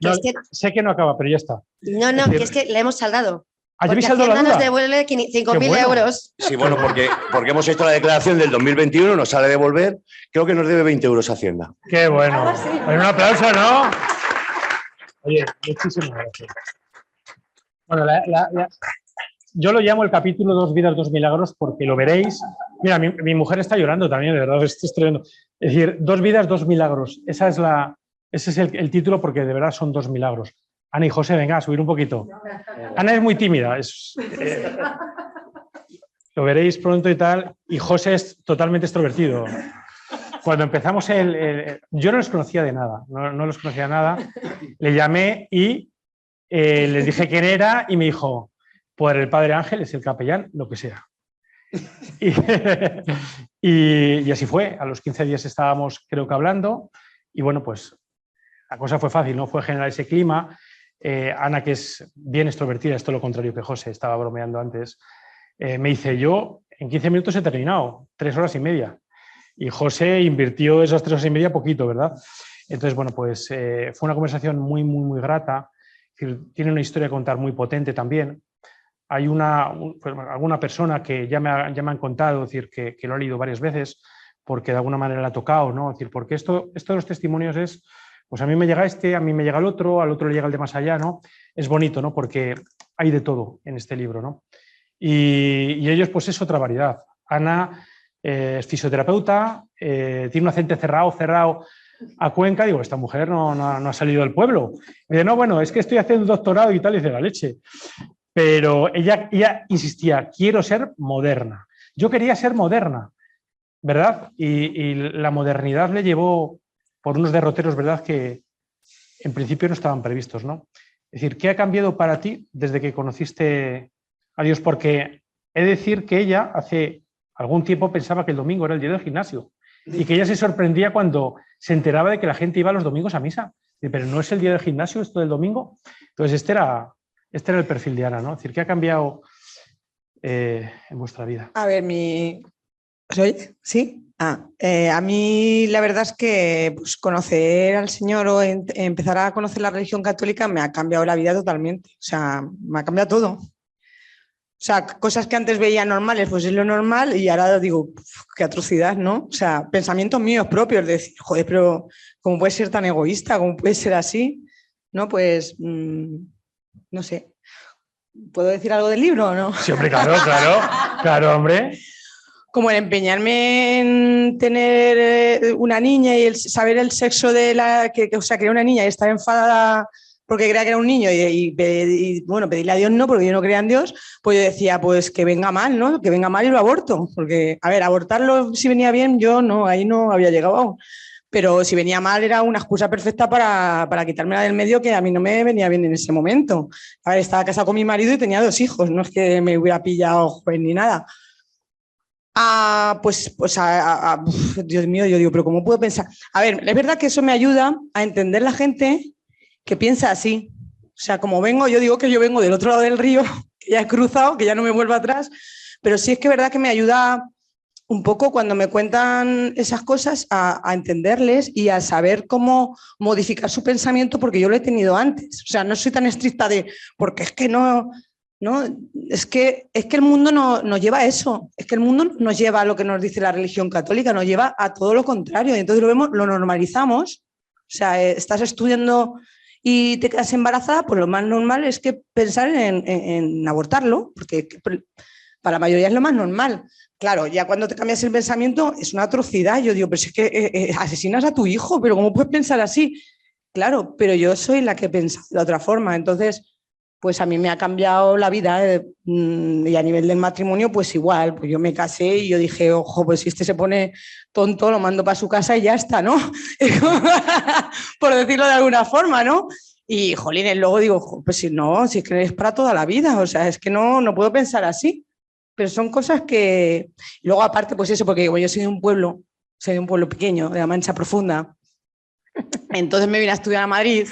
No, sé que no acaba, pero ya está. No, que es que le hemos saldado. ¿Habéis saldado la deuda? Nos devuelve 5.000 euros. Sí, bueno, porque hemos hecho la declaración del 2021, nos sale devolver, creo que nos debe 20 euros a Hacienda. ¡Qué bueno! Sí. Un aplauso, ¿no? Oye, muchísimas gracias. Bueno, yo lo llamo el capítulo 2 vidas, 2 milagros, porque lo veréis. Mira, mi mujer está llorando también, de verdad, esto es tremendo. Es decir, 2 vidas, 2 milagros. Ese es el título, porque de verdad son 2 milagros. Ana y José, venga, a subir un poquito. Ana es muy tímida, lo veréis pronto y tal, y José es totalmente extrovertido. Cuando empezamos yo no los conocía de nada, no los conocía de nada, le llamé y les dije quién era y me dijo, pues el padre Ángel es el capellán, lo que sea. Y así fue, a los 15 días estábamos creo que hablando y bueno, pues la cosa fue fácil, ¿no? Fue generar ese clima. Ana, que es bien extrovertida, es todo lo contrario que José, estaba bromeando antes, me dice, yo en 15 minutos he terminado, 3 horas y media. Y José invirtió esas 3 horas y media poquito, ¿verdad? Entonces, bueno, pues fue una conversación muy, muy, muy grata. Tiene una historia a contar muy potente también. Hay alguna persona que ya me han contado, es decir, que lo ha leído varias veces, porque de alguna manera le ha tocado, ¿no? Es decir, porque esto de los testimonios es, pues a mí me llega a mí me llega al otro le llega el de más allá, ¿no? Es bonito, ¿no? Porque hay de todo en este libro, ¿no? Y ellos, pues es otra variedad. Ana es fisioterapeuta, tiene un acento cerrado a Cuenca. Digo, esta mujer no ha salido del pueblo. Me dice, no, bueno, es que estoy haciendo un doctorado y tal, y dice, la leche. Pero ella insistía, quiero ser moderna. Yo quería ser moderna, ¿verdad? Y la modernidad le llevó por unos derroteros, ¿verdad?, que en principio no estaban previstos, ¿no? Es decir, ¿qué ha cambiado para ti desde que conociste a Dios? Porque he de decir que ella hace algún tiempo pensaba que el domingo era el día del gimnasio y que ella se sorprendía cuando se enteraba de que la gente iba los domingos a misa. Pero no es el día del gimnasio, esto del domingo. Entonces este era el perfil de Ana, ¿no? Es decir, ¿qué ha cambiado en vuestra vida? A ver, ¿soy? ¿Sí? A mí la verdad es que pues, conocer al Señor o empezar a conocer la religión católica me ha cambiado la vida totalmente. O sea, me ha cambiado todo. O sea, cosas que antes veía normales, pues es lo normal y ahora digo, qué atrocidad, ¿no? O sea, pensamientos míos propios de decir, joder, pero ¿cómo puede ser tan egoísta? ¿Cómo puede ser así? ¿No? Pues, no sé. ¿Puedo decir algo del libro o no? Sí, hombre, claro, hombre. Como el empeñarme en tener una niña y el saber el sexo de o sea, que era una niña y estar enfadada porque creía que era un niño y bueno, pedirle a Dios no, porque yo no creía en Dios, pues yo decía, pues que venga mal, ¿no? Que venga mal y lo aborto. Porque, a ver, abortarlo si venía bien, yo no, ahí no había llegado aún. Pero si venía mal era una excusa perfecta para quitármela del medio, que a mí no me venía bien en ese momento. A ver, estaba casada con mi marido y tenía 2 hijos, no es que me hubiera pillado joven ni nada. Dios mío, yo digo, pero ¿cómo puedo pensar? A ver, es verdad que eso me ayuda a entender la gente que piensa así. O sea, como vengo, yo digo que yo vengo del otro lado del río, que ya he cruzado, que ya no me vuelvo atrás, pero sí es que es verdad que me ayuda un poco cuando me cuentan esas cosas a entenderles y a saber cómo modificar su pensamiento, porque yo lo he tenido antes. O sea, no soy tan estricta porque es que no, es que el mundo nos lleva a eso, es que el mundo nos lleva a lo que nos dice la religión católica, nos lleva a todo lo contrario, y entonces lo normalizamos. O sea, estás estudiando y te quedas embarazada, pues lo más normal es que pensar en abortarlo, porque para la mayoría es lo más normal. Claro, ya cuando te cambias el pensamiento es una atrocidad. Yo digo, pero si es que asesinas a tu hijo, pero ¿cómo puedes pensar así? Claro, pero yo soy la que piensa de otra forma. Entonces, pues a mí me ha cambiado la vida y a nivel del matrimonio, pues igual. Pues yo me casé y yo dije, ojo, pues si este se pone tonto, lo mando para su casa y ya está, ¿no? Por decirlo de alguna forma, ¿no? Y, jolines, luego digo, pues si es que es para toda la vida. O sea, es que no puedo pensar así. Pero son cosas que... Y luego aparte, pues eso, porque yo soy de un pueblo pequeño, de la Mancha Profunda. Entonces me vine a estudiar a Madrid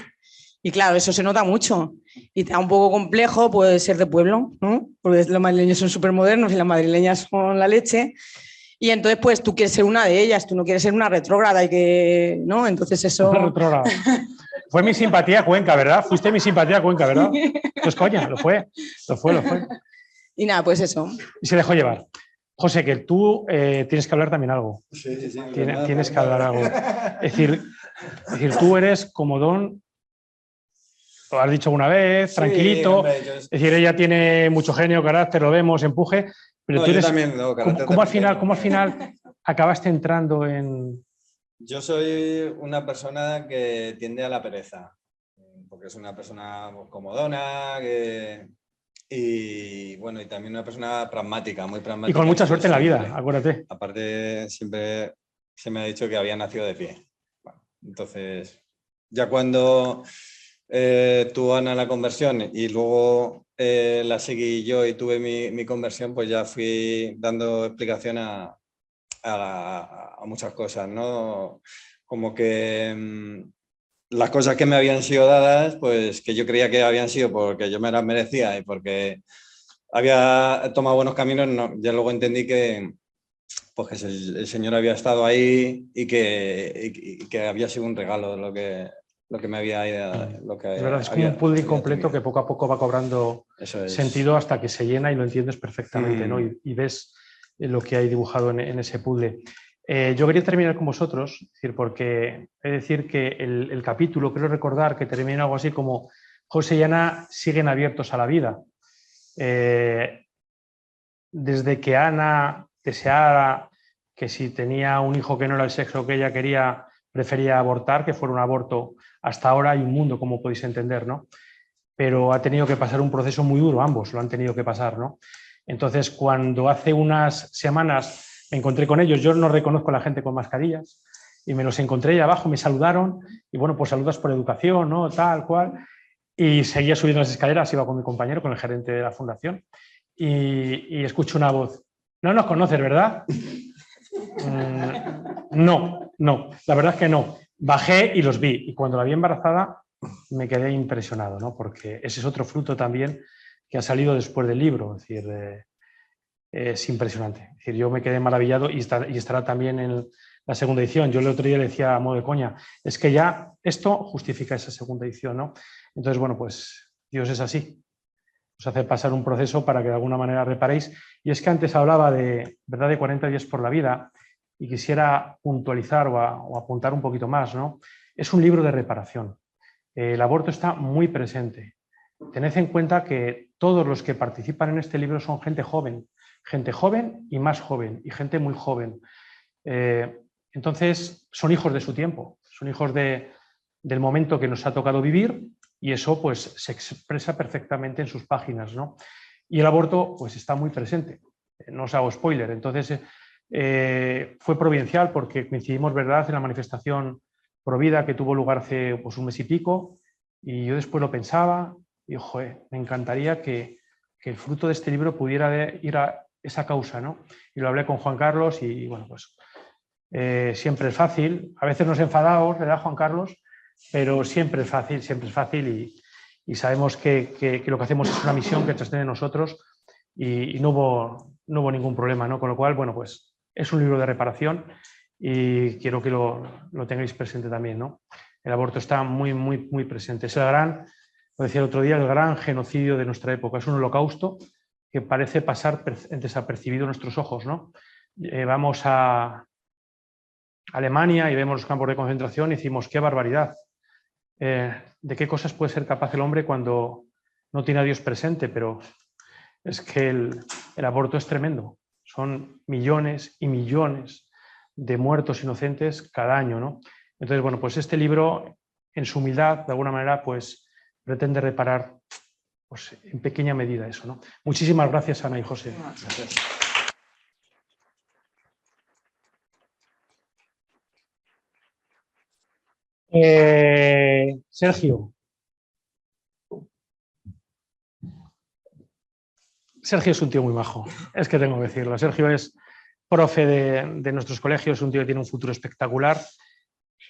y claro, eso se nota mucho. Y te da un poco complejo pues, ser de pueblo, ¿no? Porque los madrileños son súper modernos y las madrileñas son la leche. Y entonces, pues tú quieres ser una de ellas, tú no quieres ser una retrógrada ¿no? Entonces eso... Una retrógrada. Fue mi simpatía a Cuenca, ¿verdad? Fuiste mi simpatía a Cuenca, ¿verdad? Pues coña, lo fue. Y nada, pues eso. Y se dejó llevar. José, que tú tienes que hablar también algo. Sí. Tienes que hablar algo. Es decir, tú eres como don lo has dicho una vez, tranquilito. Sí, hombre, Es decir, ella tiene mucho genio, carácter, lo vemos, empuje. Pero No, tú yo eres, también, no, carácter ¿cómo al también tengo. final acabaste entrando en...? Yo soy una persona que tiende a la pereza, porque es una persona comodona y bueno, y también una persona pragmática, muy pragmática. Y con mucha suerte en la vida, siempre. acuérdate. Aparte, siempre se me ha dicho que había nacido de pie. Bueno, entonces, ya cuando tuvo Ana la conversión y luego la seguí yo y tuve mi conversión, pues ya fui dando explicación a muchas cosas, ¿no? Como que las cosas que me habían sido dadas, pues que yo creía que habían sido porque yo me las merecía y porque había tomado buenos caminos, no, ya luego entendí que, pues que el Señor había estado ahí y que había sido un regalo lo que me había ido. Es verdad, es como un puzzle completo que poco a poco va cobrando sentido hasta que se llena y lo entiendes perfectamente, ¿no? Y ves lo que hay dibujado en ese puzzle. Yo quería terminar con vosotros, porque he de decir que el capítulo, quiero recordar que termina algo así como José y Ana siguen abiertos a la vida. Desde que Ana deseara que si tenía un hijo que no era el sexo que ella quería, prefería abortar, que fuera un aborto, hasta ahora hay un mundo, como podéis entender, ¿no? Pero ha tenido que pasar un proceso muy duro, ambos lo han tenido que pasar, ¿no? Entonces, cuando hace unas semanas me encontré con ellos, yo no reconozco a la gente con mascarillas, y me los encontré ahí abajo, me saludaron, y bueno, pues saludas por educación, ¿no? Tal cual, y seguía subiendo las escaleras, iba con mi compañero, con el gerente de la fundación, y escucho una voz. No nos conoces, ¿verdad? No, la verdad es que no. Bajé y los vi, y cuando la vi embarazada me quedé impresionado, ¿no? Porque ese es otro fruto también que ha salido después del libro, es decir, es impresionante. Es decir, yo me quedé maravillado y estará también en la segunda edición. Yo el otro día le decía a modo de coña, es que ya esto justifica esa segunda edición, ¿no? Entonces, bueno, pues Dios es así. Os hace pasar un proceso para que de alguna manera reparéis. Y es que antes hablaba de 40 días por la vida y quisiera puntualizar o apuntar un poquito más, ¿no? Es un libro de reparación. El aborto está muy presente. Tened en cuenta que todos los que participan en este libro son gente joven y más joven, y gente muy joven. Entonces, son hijos de su tiempo, son hijos del momento que nos ha tocado vivir, y eso pues se expresa perfectamente en sus páginas, ¿no? Y el aborto pues está muy presente, no os hago spoiler. Entonces, fue providencial porque coincidimos, ¿verdad?, en la manifestación Provida que tuvo lugar hace pues, un mes y pico, y yo después lo pensaba y, joder, me encantaría que el fruto de este libro pudiera ir a esa causa, ¿no? Y lo hablé con Juan Carlos y, bueno, pues siempre es fácil. A veces nos enfadamos, ¿verdad, Juan Carlos? Pero siempre es fácil y sabemos que lo que hacemos es una misión que trasciende de nosotros y no hubo ningún problema, ¿no? Con lo cual, bueno, pues es un libro de reparación y quiero que lo tengáis presente también, ¿no? El aborto está muy, muy, muy presente. Es lo decía el otro día, el gran genocidio de nuestra época. Es un holocausto que parece pasar desapercibido en nuestros ojos, ¿no? Vamos a Alemania y vemos los campos de concentración y decimos, qué barbaridad. ¿De qué cosas puede ser capaz el hombre cuando no tiene a Dios presente? Pero es que el aborto es tremendo. Son millones y millones de muertos inocentes cada año, ¿no? Entonces, bueno, pues este libro, en su humildad, de alguna manera, pues pretende reparar pues, en pequeña medida eso, ¿no? Muchísimas gracias, Ana y José. Gracias. Sergio. Sergio es un tío muy majo, es que tengo que decirlo. Sergio es profe de nuestros colegios, un tío que tiene un futuro espectacular,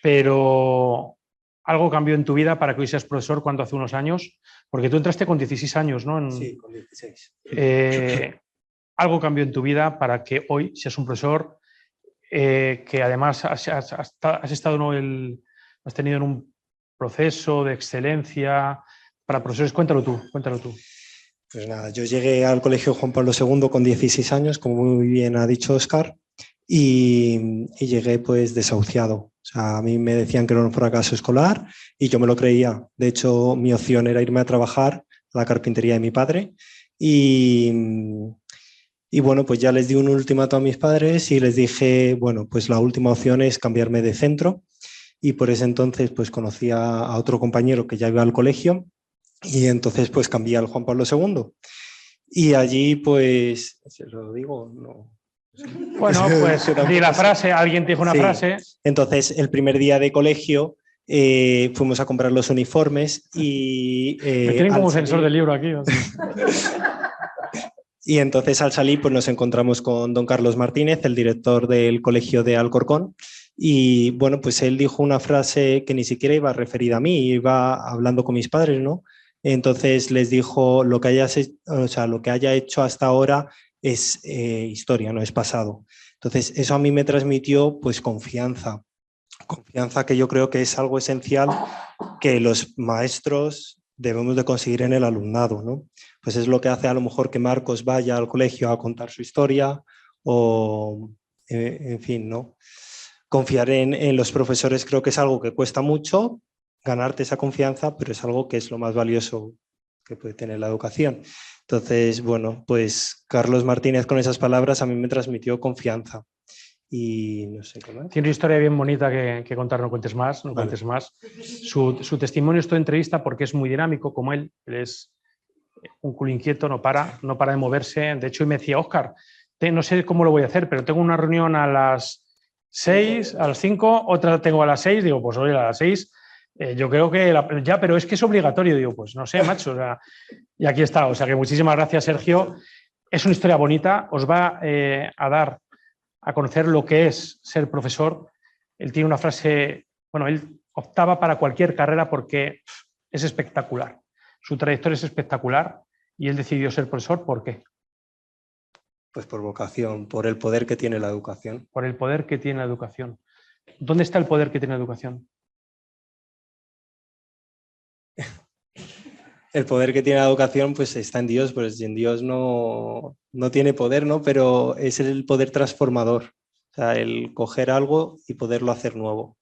pero algo cambió en tu vida para que hoy seas profesor cuando hace unos años, porque tú entraste con 16 años, ¿no? Sí, con 16. Algo cambió en tu vida para que hoy seas un profesor que además has tenido en un proceso de excelencia para profesores. Cuéntalo tú. Pues nada, yo llegué al Colegio Juan Pablo II con 16 años, como muy bien ha dicho Óscar, y llegué pues desahuciado. O sea, a mí me decían que era un fracaso escolar y yo me lo creía. De hecho, mi opción era irme a trabajar a la carpintería de mi padre y bueno, pues ya les di un ultimato a mis padres y les dije, bueno, pues la última opción es cambiarme de centro y por ese entonces pues conocí a otro compañero que ya iba al colegio y entonces pues cambié al Juan Pablo II. Y allí pues, ¿se lo digo? No. Bueno, pues di la frase, alguien te dijo una frase. Entonces, el primer día de colegio fuimos a comprar los uniformes y... Me tienen como censor del libro aquí. Y entonces al salir pues nos encontramos con don Carlos Martínez, el director del colegio de Alcorcón, y bueno, pues él dijo una frase que ni siquiera iba referida a mí, iba hablando con mis padres, ¿no? Entonces les dijo, lo que haya hecho hasta ahora es historia, no es pasado. Entonces eso a mí me transmitió pues confianza que yo creo que es algo esencial que los maestros debemos de conseguir en el alumnado, ¿no? Pues es lo que hace a lo mejor que Marcos vaya al colegio a contar su historia o, en fin, ¿no? Confiar en los profesores creo que es algo que cuesta mucho, ganarte esa confianza, pero es algo que es lo más valioso que puede tener la educación. Entonces, bueno, pues Carlos Martínez con esas palabras a mí me transmitió confianza. Y no sé qué más. Tiene una historia bien bonita que contar, no cuentes más, no cuentes más. Su testimonio es toda entrevista porque es muy dinámico, como él es un culo inquieto, no para de moverse. De hecho, hoy me decía, Óscar, no sé cómo lo voy a hacer, pero tengo una reunión a las 6, a las 5, otra tengo a las 6, digo, pues hoy a las 6, yo creo que ya, pero es que es obligatorio, digo, pues no sé, macho, o sea, y aquí está, o sea que muchísimas gracias, Sergio. Es una historia bonita, os va a dar a conocer lo que es ser profesor. Él tiene una frase, bueno, él optaba para cualquier carrera porque es espectacular. Su trayectoria es espectacular y él decidió ser profesor. ¿Por qué? Pues por vocación, por el poder que tiene la educación. Por el poder que tiene la educación. ¿Dónde está el poder que tiene la educación? El poder que tiene la educación pues está en Dios, pues en Dios no tiene poder, ¿no? Pero es el poder transformador, o sea, el coger algo y poderlo hacer nuevo.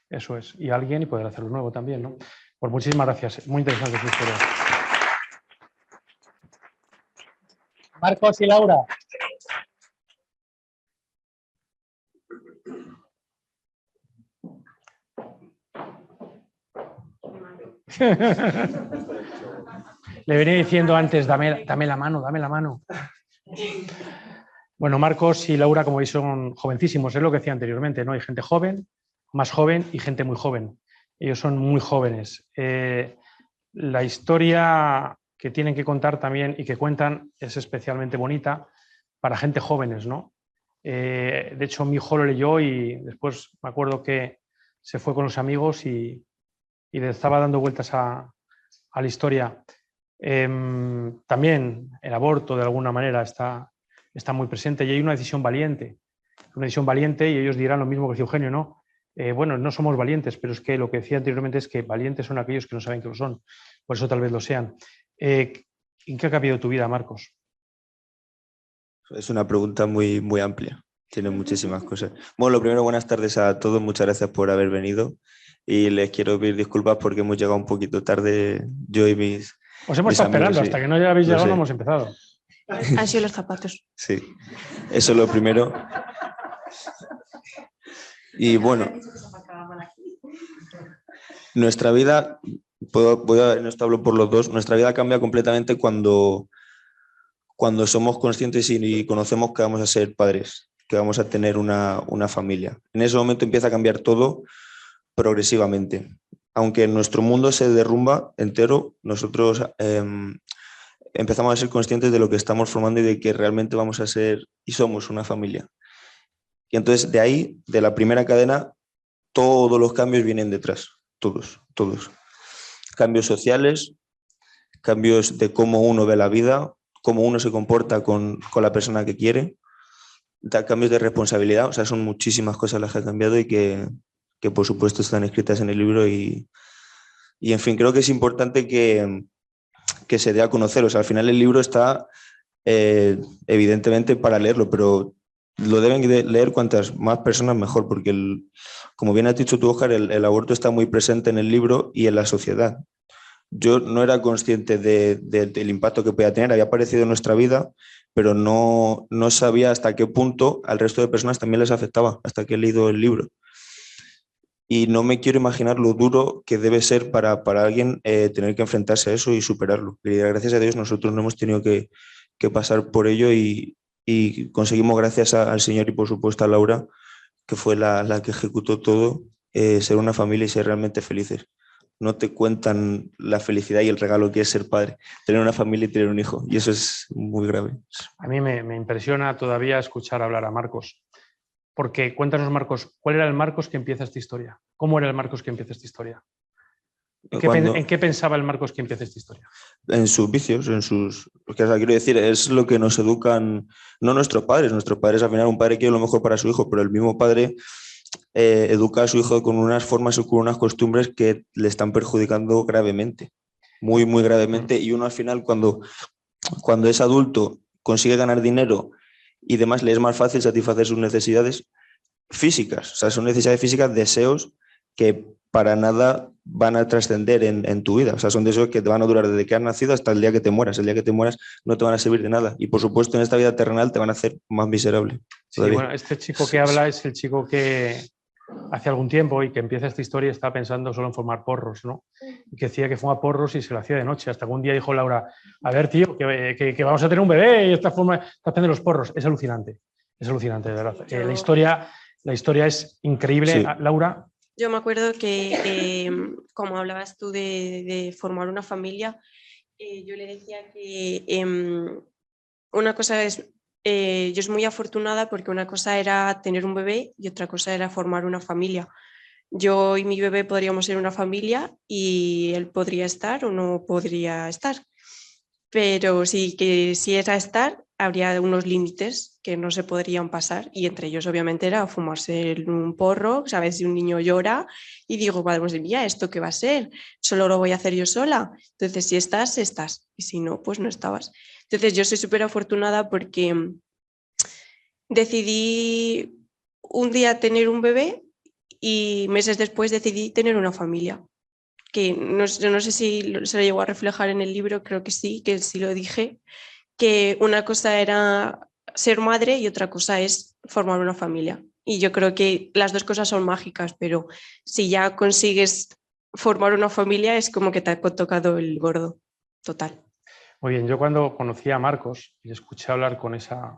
Eso es, y alguien y poder hacerlo nuevo también, ¿no? Pues muchísimas gracias, muy interesante su historia. Marcos y Laura. Le venía diciendo antes, dame la mano, dame la mano. Bueno, Marcos y Laura, como veis, son jovencísimos, es lo que decía anteriormente, ¿no? Hay gente joven, más joven y gente muy joven. Ellos son muy jóvenes. La historia que tienen que contar también y que cuentan es especialmente bonita para gente jóvenes, ¿no? De hecho, mi hijo lo leyó y después me acuerdo que se fue con los amigos y le estaba dando vueltas a la historia. También el aborto de alguna manera está muy presente y hay una decisión valiente y ellos dirán lo mismo que decía Eugenio, ¿no? Bueno, no somos valientes, pero es que lo que decía anteriormente es que valientes son aquellos que no saben que lo son, por eso tal vez lo sean. ¿En qué ha cambiado tu vida, Marcos? Es una pregunta muy, muy amplia, tiene muchísimas cosas. Bueno, lo primero, buenas tardes a todos, muchas gracias por haber venido y les quiero pedir disculpas porque hemos llegado un poquito tarde, yo y mis... Os hemos estado esperando, hasta que no habéis llegado no hemos empezado. Han sido los zapatos. Sí, eso es lo primero. Y bueno, nuestra vida, en esto hablo por los dos, nuestra vida cambia completamente cuando somos conscientes y conocemos que vamos a ser padres, que vamos a tener una familia. En ese momento empieza a cambiar todo progresivamente. Aunque nuestro mundo se derrumba entero, nosotros empezamos a ser conscientes de lo que estamos formando y de que realmente vamos a ser y somos una familia. Y entonces de ahí, de la primera cadena, todos los cambios vienen detrás, todos. Cambios sociales, cambios de cómo uno ve la vida, cómo uno se comporta con la persona que quiere, cambios de responsabilidad, o sea, son muchísimas cosas las que han cambiado y que por supuesto están escritas en el libro y en fin, creo que es importante que se dé a conocer, o sea, al final el libro está evidentemente para leerlo, pero lo deben de leer cuantas más personas mejor, porque, como bien has dicho tú, Óscar, el aborto está muy presente en el libro y en la sociedad. Yo no era consciente del impacto que podía tener, había aparecido en nuestra vida, pero no sabía hasta qué punto al resto de personas también les afectaba, hasta que he leído el libro. Y no me quiero imaginar lo duro que debe ser para alguien tener que enfrentarse a eso y superarlo. Y gracias a Dios nosotros no hemos tenido que pasar por ello y conseguimos, gracias al Señor y por supuesto a Laura, que fue la que ejecutó todo, ser una familia y ser realmente felices. No te cuentan la felicidad y el regalo que es ser padre, tener una familia y tener un hijo, y eso es muy grave. A mí me impresiona todavía escuchar hablar a Marcos, porque cuéntanos, Marcos, ¿cuál era el Marcos que empieza esta historia? ¿Cómo era el Marcos que empieza esta historia? ¿En qué pensaba el Marcos que empieza esta historia? En sus vicios, en sus... quiero decir, es lo que nos educan, no nuestros padres al final, un padre quiere lo mejor para su hijo, pero el mismo padre educa a su hijo con unas formas y con unas costumbres que le están perjudicando gravemente, muy, muy gravemente, y uno al final cuando es adulto consigue ganar dinero y demás, le es más fácil satisfacer sus necesidades físicas, o sea, son necesidades físicas, deseos que para nada van a trascender en tu vida, o sea, son deseos que te van a durar desde que has nacido hasta el día que te mueras. El día que te mueras no te van a servir de nada y por supuesto en esta vida terrenal te van a hacer más miserable. Sí, bueno, este chico que habla es el chico que hace algún tiempo y que empieza esta historia está pensando solo en fumar porros, ¿no? Y que decía que fuma porros y se lo hacía de noche, hasta que un día dijo Laura, a ver, tío, que vamos a tener un bebé y esta forma está haciendo los porros. Es alucinante, de verdad. La historia es increíble. Sí. Laura. Yo me acuerdo que, como hablabas tú de formar una familia, yo le decía que una cosa es, yo soy muy afortunada porque una cosa era tener un bebé y otra cosa era formar una familia. Yo y mi bebé podríamos ser una familia y él podría estar o no podría estar. Pero sí que si era estar, habría unos límites que no se podrían pasar y entre ellos obviamente era fumarse un porro, ¿sabes? Si un niño llora y digo, madre mía, ¿esto qué va a ser? Solo lo voy a hacer yo sola. Entonces, si estás, estás. Y si no, pues no estabas. Entonces, yo soy súper afortunada porque decidí un día tener un bebé y meses después decidí tener una familia. Que no sé si se lo llegó a reflejar en el libro, creo que sí lo dije, que una cosa era ser madre y otra cosa es formar una familia. Y yo creo que las dos cosas son mágicas, pero si ya consigues formar una familia es como que te ha tocado el gordo, total. Muy bien, yo cuando conocí a Marcos y le escuché hablar con esa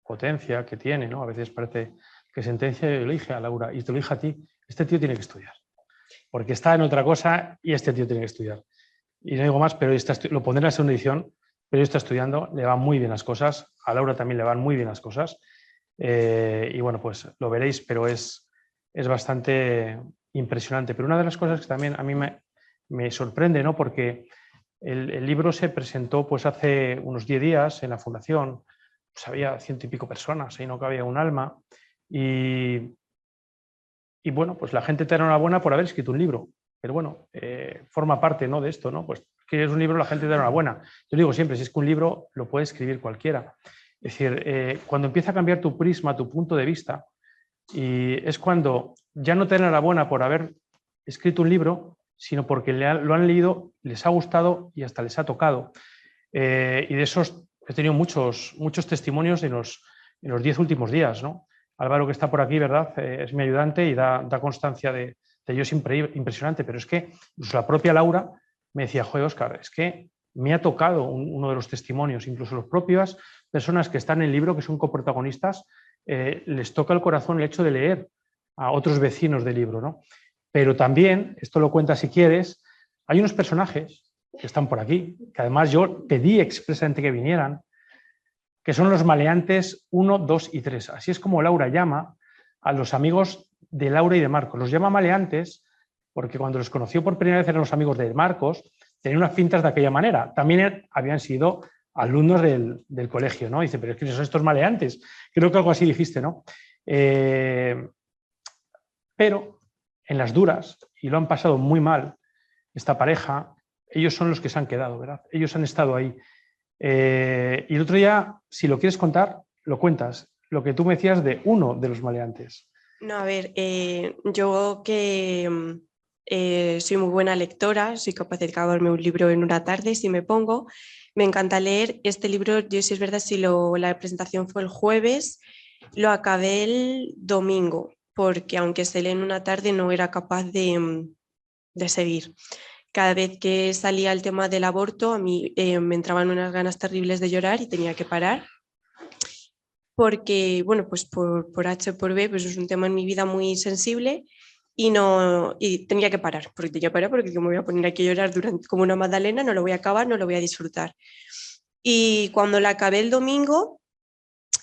potencia que tiene, ¿no? A veces parece que sentencia, y le dije a Laura, y te lo dije a ti, este tío tiene que estudiar, porque está en otra cosa y este tío tiene que estudiar. Y no digo más, pero lo pondré en la segunda edición, pero está estudiando, le van muy bien las cosas, a Laura también le van muy bien las cosas, y bueno, pues lo veréis, pero es bastante impresionante. Pero una de las cosas que también a mí me sorprende, ¿no? Porque el libro se presentó pues hace unos 10 días en la fundación, pues había 100 y pico personas, ahí no cabía un alma, y bueno, pues la gente te da enhorabuena por haber escrito un libro, pero bueno, forma parte, ¿no?, de esto, ¿no? Pues que es un libro, la gente te da enhorabuena. Yo digo siempre, si es que un libro lo puede escribir cualquiera. Es decir, cuando empieza a cambiar tu prisma, tu punto de vista, y es cuando ya no te dan enhorabuena por haber escrito un libro, sino porque lo han leído, les ha gustado y hasta les ha tocado. Y de esos he tenido muchos testimonios en los 10 últimos días, ¿no? Álvaro, que está por aquí, ¿verdad? Es mi ayudante y da constancia de ello, es impresionante, pero es que incluso la propia Laura me decía, joder, Óscar, es que me ha tocado uno de los testimonios, incluso las propias personas que están en el libro, que son coprotagonistas, les toca el corazón el hecho de leer a otros vecinos del libro, ¿no? Pero también, esto lo cuenta si quieres, hay unos personajes que están por aquí, que además yo pedí expresamente que vinieran, que son los maleantes 1, 2 y 3. Así es como Laura llama a los amigos de Laura y de Marcos. Los llama maleantes porque cuando los conoció por primera vez eran los amigos de Marcos, tenían unas pintas de aquella manera. También habían sido alumnos del colegio, ¿no? Dice, pero es que son estos maleantes. Creo que algo así dijiste, ¿no? Pero en las duras, y lo han pasado muy mal, esta pareja, ellos son los que se han quedado, ¿verdad? Ellos han estado ahí. Y el otro día, si lo quieres contar, lo cuentas. lo que tú me decías de uno de los maleantes. No, a ver, yo que soy muy buena lectora, soy capaz de acabarme un libro en una tarde si me pongo. Me encanta leer. Este libro, yo sí es verdad, si la presentación fue el jueves, lo acabé el domingo, porque aunque se lee en una tarde no era capaz de seguir. Cada vez que salía el tema del aborto, a mí me entraban unas ganas terribles de llorar y tenía que parar. Porque, bueno, pues por H o por B, pues es un tema en mi vida muy sensible y tenía que parar, porque tenía que parar porque me voy a poner aquí a llorar como una magdalena, no lo voy a acabar, no lo voy a disfrutar. Y cuando la acabé el domingo,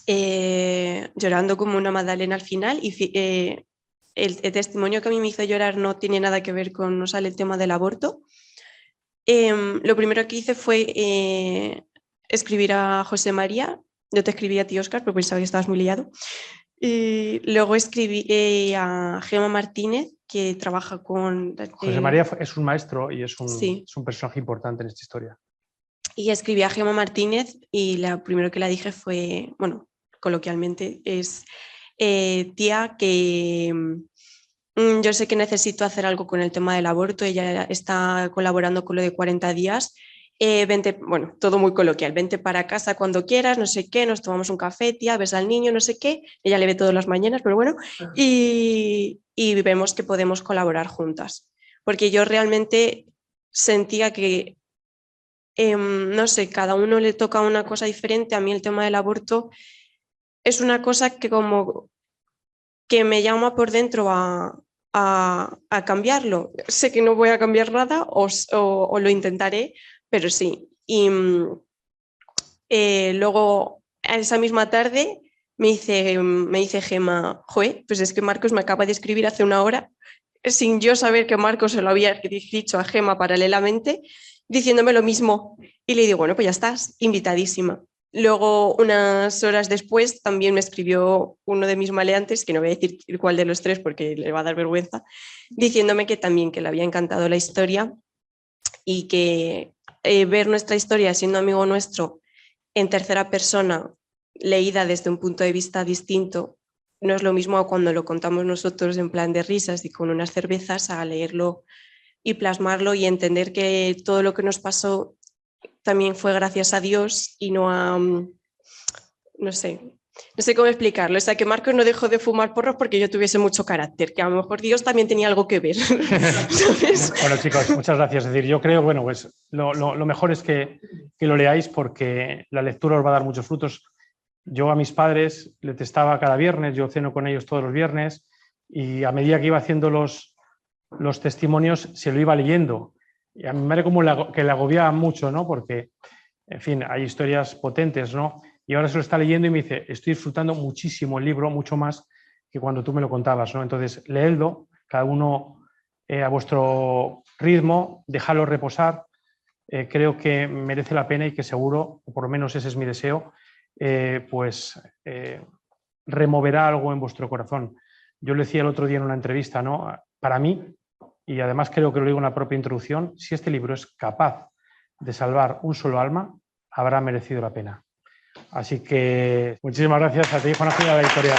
llorando como una magdalena al final, y el testimonio que a mí me hizo llorar no tiene nada que ver con, no sale el tema del aborto. Lo primero que hice fue escribir a José María. Yo te escribí a ti, Óscar, pero pensaba que estabas muy liado. Y luego escribí a Gemma Martínez, que trabaja con... José María es un maestro y Sí. es un personaje importante en esta historia. Y escribí a Gemma Martínez y lo primero que la dije fue, bueno, coloquialmente, es tía, que yo sé que necesito hacer algo con el tema del aborto. Ella está colaborando con lo de 40 días. Vente, bueno, todo muy coloquial, vente para casa cuando quieras, no sé qué, nos tomamos un café, tía, ves al niño, no sé qué, ella le ve todas las mañanas, pero bueno, y vemos que podemos colaborar juntas, porque yo realmente sentía que, no sé, cada uno le toca una cosa diferente. A mí el tema del aborto es una cosa que como que me llama por dentro a cambiarlo. Sé que no voy a cambiar nada o lo intentaré, pero sí. Y luego, esa misma tarde, me dice Gemma, joe, pues es que Marcos me acaba de escribir hace una hora, sin yo saber que Marcos se lo había dicho a Gemma paralelamente, diciéndome lo mismo. Y le digo, bueno, pues ya estás, invitadísima. Luego, unas horas después, también me escribió uno de mis maleantes, que no voy a decir cuál de los tres porque le va a dar vergüenza, diciéndome que también que le había encantado la historia y que ver nuestra historia siendo amigo nuestro en tercera persona, leída desde un punto de vista distinto, no es lo mismo a cuando lo contamos nosotros en plan de risas y con unas cervezas, a leerlo y plasmarlo y entender que todo lo que nos pasó también fue gracias a Dios y no a, no sé cómo explicarlo. O sea, que Marcos no dejó de fumar porros porque yo tuviese mucho carácter, que a lo mejor Dios también tenía algo que ver. Bueno, chicos, muchas gracias. Es decir, yo creo, bueno, pues lo mejor es que lo leáis, porque la lectura os va a dar muchos frutos. Yo a mis padres les testaba cada viernes, yo ceno con ellos todos los viernes, y a medida que iba haciendo los testimonios se lo iba leyendo. Y a mi madre como que le agobiaba mucho, ¿no? Porque, en fin, hay historias potentes, ¿no? Y ahora se lo está leyendo y me dice, estoy disfrutando muchísimo el libro, mucho más que cuando tú me lo contabas, ¿no? Entonces, leedlo, cada uno a vuestro ritmo, dejadlo reposar. Creo que merece la pena y que seguro, o por lo menos ese es mi deseo, removerá algo en vuestro corazón. Yo le decía el otro día en una entrevista, ¿no? Para mí, y además creo que lo digo en la propia introducción, si este libro es capaz de salvar un solo alma, habrá merecido la pena. Así que muchísimas gracias a ti, Juana, de la editorial.